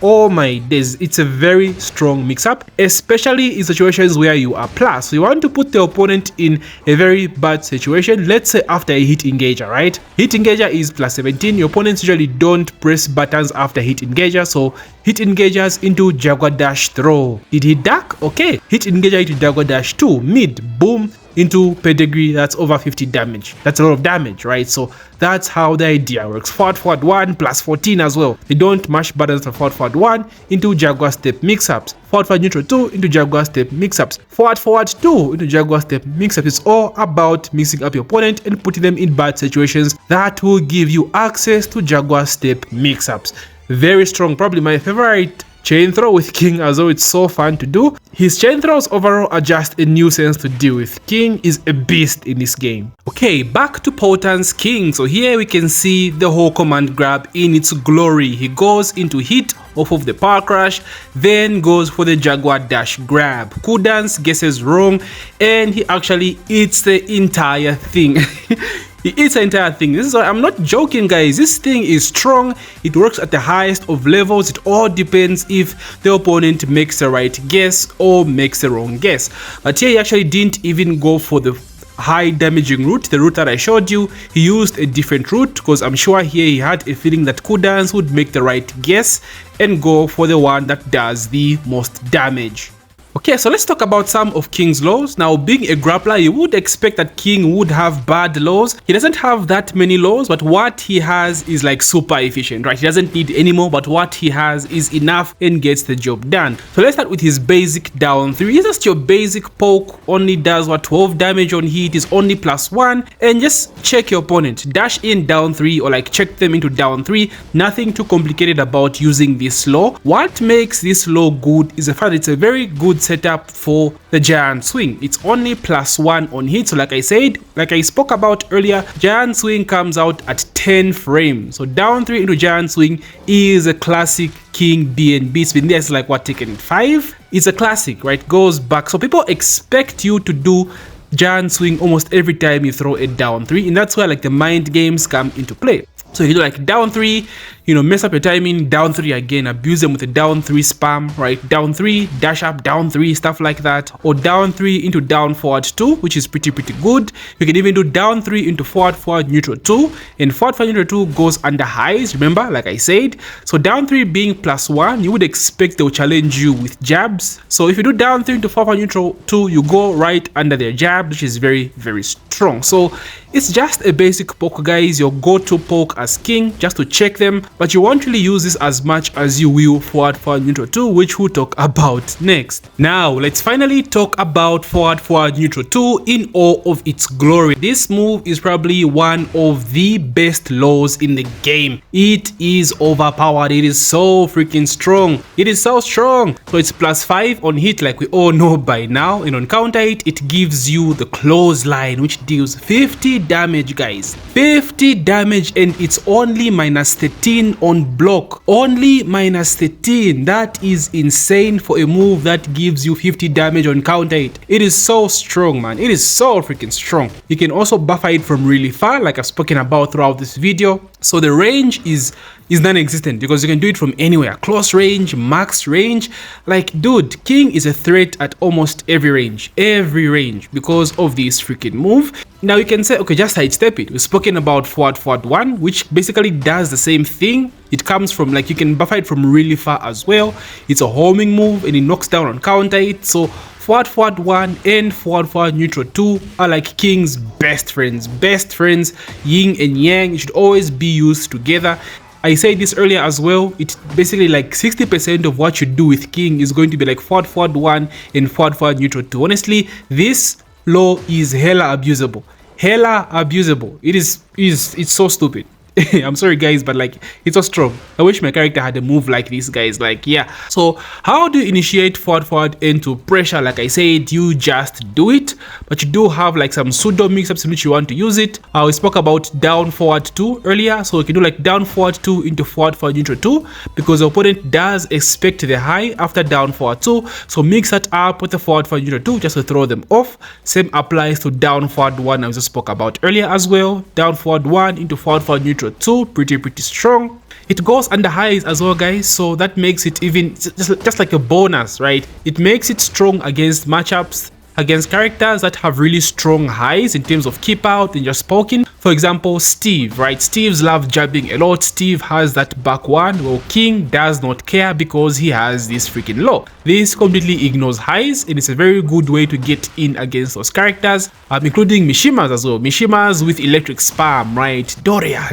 oh my days, it's a very strong mix-up, especially in situations where you are plus. So you want to put the opponent in a very bad situation. Let's say after a hit engager, right? Hit engager is +17. Your opponents usually don't press buttons after hit engager, so hit engagers into Jaguar dash throw. Did he duck? Okay. Hit engager into Jaguar dash 2, mid, boom, into pedigree. That's over 50 damage. That's a lot of damage, right? So that's how the idea works. Forward 1 +14 as well. They don't mash buttons for forward 1 into Jaguar step mix-ups. Forward neutral 2 into Jaguar step mix-ups. Forward 2 into Jaguar step mix-ups. It's all about mixing up your opponent and putting them in bad situations that will give you access to Jaguar step mix-ups. Very strong, probably my favorite chain throw with King, as though it's so fun to do. His chain throws overall are just a nuisance to deal with. King is a beast in this game. Okay, back to Potan's King. So here we can see the whole command grab in its glory. He goes into hit off of the power crash, then goes for the Jaguar dash grab. Kudans guesses wrong, and he actually eats the entire thing. He eats the entire thing. This is why I'm not joking, guys. This thing is strong. It works at the highest of levels. It all depends if the opponent makes the right guess or makes the wrong guess. But here he actually didn't even go for the high damaging route, the route that I showed you. He used a different route because I'm sure here he had a feeling that cooldowns would make the right guess and go for the one that does the most damage. Okay, so let's talk about some of King's lows. Now, being a grappler, you would expect that King would have bad lows. He doesn't have that many lows, but what he has is like super efficient, right? He doesn't need any more, but what he has is enough and gets the job done. So let's start with his basic down 3. It's just your basic poke, only does what, 12 damage on hit, is only +1, and just check your opponent. Dash in down 3 or like check them into down 3. Nothing too complicated about using this low. What makes this low good is the fact that it's a very good setup for the giant swing. It's only +1 on hit, so like I said, like I spoke about earlier, giant swing comes out at 10 frames. So down 3 into giant swing is a classic King BNB. It's been there, it's like what, Tekken 5? It's a classic, right? Goes back. So people expect you to do giant swing almost every time you throw a down 3, and that's where like the mind games come into play. So you do like down 3, you know, mess up your timing, down 3 again, abuse them with a down 3 spam, right? Down 3, dash up, down 3, stuff like that. Or down 3 into down forward 2, which is pretty good. You can even do down 3 into forward neutral 2, and forward neutral 2 goes under highs, remember, like I said. So down 3 being +1, you would expect they will challenge you with jabs. So if you do down 3 into forward neutral 2, you go right under their jab, which is very strong. So it's just a basic poke, guys, your go-to poke as King, just to check them, but you won't really use this as much as you will forward neutral 2, which we'll talk about next. Now let's finally talk about forward neutral 2 in all of its glory. This move is probably one of the best lows in the game. It is overpowered. It is so freaking strong. It is so strong. So it's +5 on hit, like we all know by now, and on counter hit it gives you the clothesline, which deals 50 damage, guys. 50 damage, and it's only -13 on block. Only -13. That is insane for a move that gives you 50 damage on counter hit. It is so strong, man. It is so freaking strong. You can also buffer it from really far, like I've spoken about throughout this video. So the range is non-existent because you can do it from anywhere. Close range, max range. Like, dude, King is a threat at almost every range because of this freaking move. Now you can say, okay, just sidestep it. We've spoken about forward 1, which basically does the same thing. It comes from, like, you can buffer it from really far as well. It's a homing move and it knocks down on counter hit. So forward 1 and forward neutral 2 are like King's best friends, yin and yang. It should always be used together. I said this earlier as well. It's basically like 60% of what you do with King is going to be like forward 1 and forward neutral 2. Honestly, this low is hella abusable. It's so stupid. I'm sorry, guys, but like, it's so strong. I wish my character had a move like this, guys. Like, yeah. So how do you initiate forward into pressure? Like I said, you just do it, but you do have like some pseudo mix-ups in which you want to use it. We spoke about down forward 2 earlier, so you can do like down forward 2 into forward neutral 2 because the opponent does expect the high after down forward 2. So mix that up with the forward neutral 2 just to throw them off. Same applies to down forward 1 I just spoke about earlier as well. Down forward 1 into forward neutral 2, pretty strong. It goes under highs as well, guys, so that makes it even just like a bonus, right? It makes it strong against matchups, against characters that have really strong highs in terms of keep out and just poking. For example, Steve, right? Steve's love jabbing a lot. Steve has that back one. Well, King does not care because he has this freaking low. This completely ignores highs, and it's a very good way to get in against those characters, including Mishimas as well. Mishimas with electric spam, right? Doria,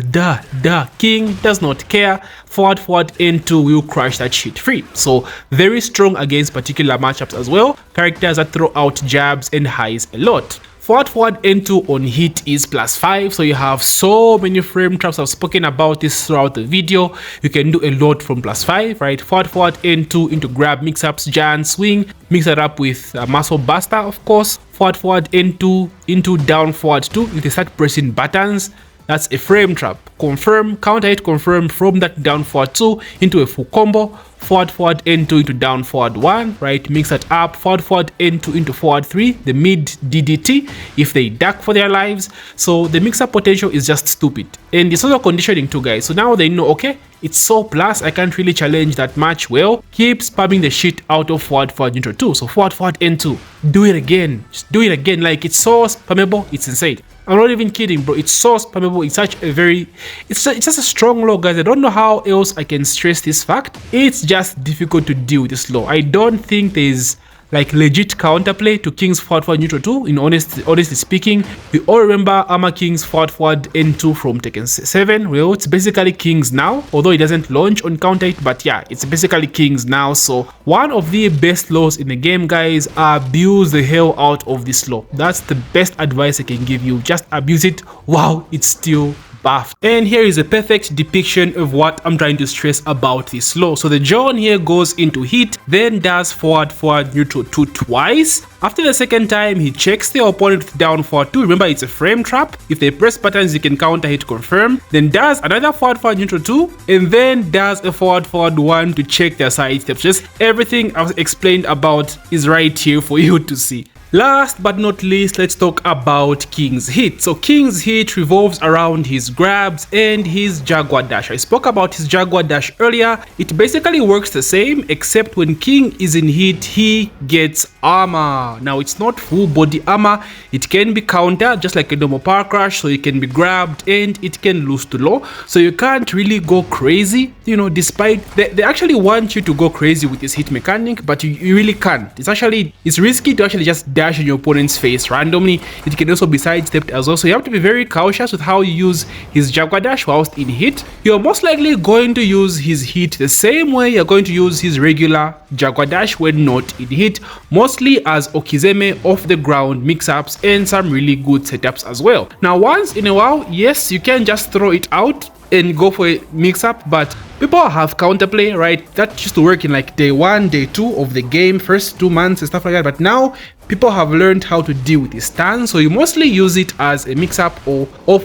King does not care. Forward N2 will crush that shit free. So very strong against particular matchups as well. Characters that throw out jabs and highs a lot. Forward N2 on hit is +5, so you have so many frame traps. I've spoken about this throughout the video. You can do a lot from +5, right? Forward N2 into grab, mix-ups, giant swing, mix it up with muscle buster, of course. Forward N2 into down forward 2. If they start pressing buttons, that's a frame trap. Confirm, counter hit, confirm from that down forward 2 into a full combo. Forward N2 into down forward 1, right? Mix that up. Forward N2 into forward 3, the mid DDT if they duck for their lives. So the mix-up potential is just stupid, and it's also conditioning too, guys. So now they know, okay, it's so plus, I can't really challenge that much. Well, keep spamming the shit out of forward neutral 2. So forward N2. Do it again. Just do it again. Like, it's so spammable, it's insane. I'm not even kidding, bro. It's so spammable. It's such a very... It's just a strong law, guys. I don't know how else I can stress this fact. It's just difficult to deal with this law. I don't think there's like legit counterplay to King's forward neutral 2. In honestly speaking, we all remember Armor King's forward N2 from Tekken 7. Well, it's basically King's now, although it doesn't launch on counter hit, but yeah, it's basically King's now. So one of the best laws in the game, guys. Abuse the hell out of this law. That's the best advice I can give you. Just abuse it while it's still buffed. And here is a perfect depiction of what I'm trying to stress about this law. So the John here goes into hit, then does forward neutral 2 twice. After the second time, he checks the opponent with down forward 2. Remember, it's a frame trap. If they press buttons, you can counter hit confirm. Then does another forward neutral 2, and then does a forward 1 to check their side steps. Just everything I've explained about is right here for you to see. Last but not least, let's talk about King's hit. So King's hit revolves around his grabs and his Jaguar dash. I spoke about his Jaguar dash earlier. It basically works the same, except when King is in hit, he gets armor. Now, it's not full body armor. It can be countered just like a normal power crash, so it can be grabbed and it can lose to low. So you can't really go crazy, you know, despite they actually want you to go crazy with this hit mechanic, but you really can't. It's risky to actually just dash in your opponent's face randomly. It can also be sidestepped as well, so you have to be very cautious with how you use his Jaguar dash whilst in hit. You're most likely going to use his hit the same way you're going to use his regular Jaguar dash when not in hit, mostly as Okizeme, off the ground mix-ups, and some really good setups as well. Now, once in a while, yes, you can just throw it out and go for a mix-up, but people have counterplay, right? That used to work in like day 1, day 2 of the game, first 2 months and stuff like that, but now people have learned how to deal with this stance, so you mostly use it as a mix-up or of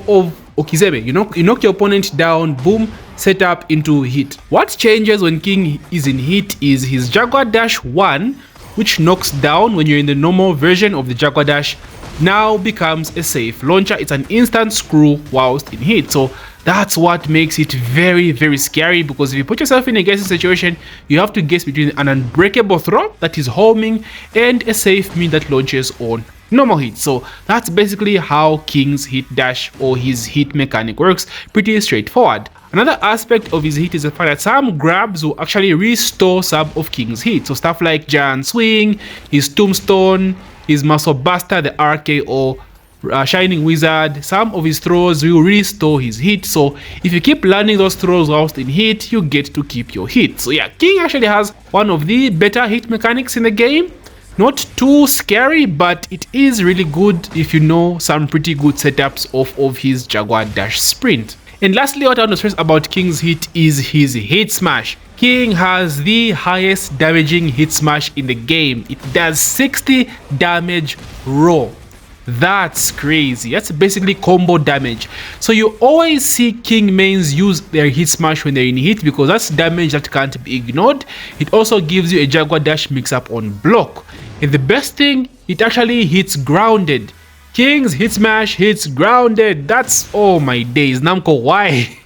Okizeme. You knock your opponent down, boom, set up into hit. What changes when King is in hit is his Jaguar dash 1, which knocks down when you're in the normal version of the Jaguar dash, now becomes a safe launcher. It's an instant screw whilst in hit. So that's what makes it very, very scary, because if you put yourself in a guessing situation, you have to guess between an unbreakable throw that is homing and a safe mid that launches on normal hit. So that's basically how King's hit dash or his hit mechanic works. Pretty straightforward. Another aspect of his hit is the fact that some grabs will actually restore some of King's hit. So stuff like Giant Swing, his Tombstone, his Muscle Buster, the RKO, Shining Wizard, some of his throws will restore his hit. So if you keep landing those throws whilst in hit, you get to keep your hit. So yeah, King actually has one of the better hit mechanics in the game. Not too scary, but it is really good if you know some pretty good setups of his Jaguar dash sprint. And lastly, what I want to stress about King's hit is his hit smash. King has the highest damaging hit smash in the game. It does 60 damage raw. That's crazy. That's basically combo damage. So you always see King mains use their hit smash when they're in hit, because that's damage that can't be ignored. It also gives you a Jaguar dash mix up on block. And the best thing, it actually hits grounded. King's hit smash hits grounded. That's, oh my days, Namco, why?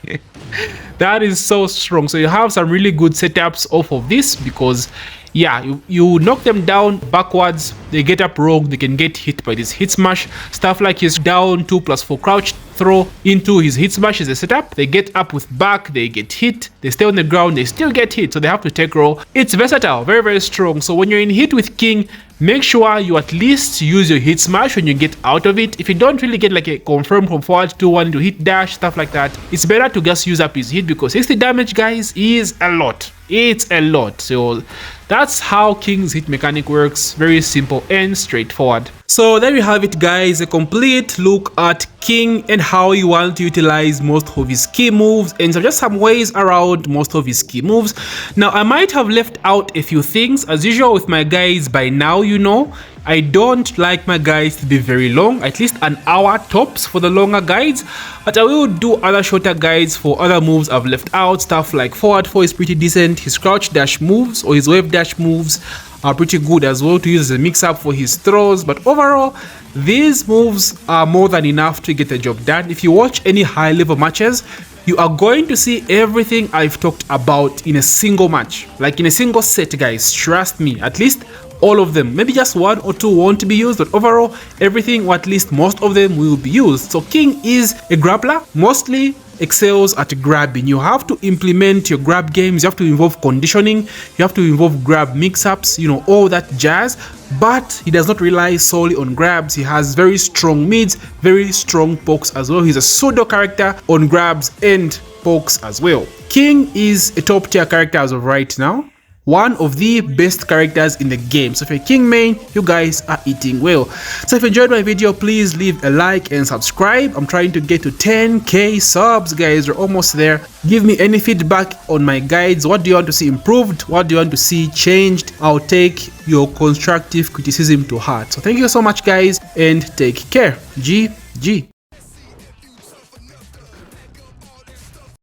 That is so strong. So you have some really good setups off of this, because yeah, you knock them down backwards, they get up wrong, they can get hit by this hit smash. Stuff like his down 2+4 crouch throw into his hit smash is a setup. They get up with back, they get hit, they stay on the ground, they still get hit, so they have to take roll. It's versatile, very, very strong. So when you're in hit with King, make sure you at least use your hit smash when you get out of it. If you don't really get like a confirm from forward 2-1 to hit dash, stuff like that, it's better to just use up his hit, because 60 damage, guys, is a lot. It's a lot. So that's how King's hit mechanic works. Very simple and straightforward. So there you have it, guys, a complete look at King and how you want to utilize most of his key moves, and so just some ways around most of his key moves. Now, I might have left out a few things. As usual with my guides, by now you know I don't like my guides to be very long, at least an hour tops for the longer guides, but I will do other shorter guides for other moves I've left out. Stuff like forward 4 is pretty decent. His crouch dash moves or his wave dash moves are pretty good as well to use as a mix-up for his throws, but overall these moves are more than enough to get the job done. If you watch any high level matches, you are going to see everything I've talked about in a single match, like in a single set, guys. Trust me, at least all of them. Maybe just one or two won't be used, but overall everything, or at least most of them, will be used. So King is a grappler, mostly excels at grabbing. You have to implement your grab games, you have to involve conditioning, you have to involve grab mix-ups, you know, all that jazz. But he does not rely solely on grabs. He has very strong mids, very strong pokes as well. He's a pseudo character on grabs and pokes as well. King is a top tier character as of right now, one of the best characters in the game. So if you're a King main, you guys are eating well. So if you enjoyed my video, please leave a like and subscribe. I'm trying to get to 10k subs, guys. We're almost there. Give me any feedback on my guides. What do you want to see improved? What do you want to see changed? I'll take your constructive criticism to heart. So thank you so much, guys, and take care. GG.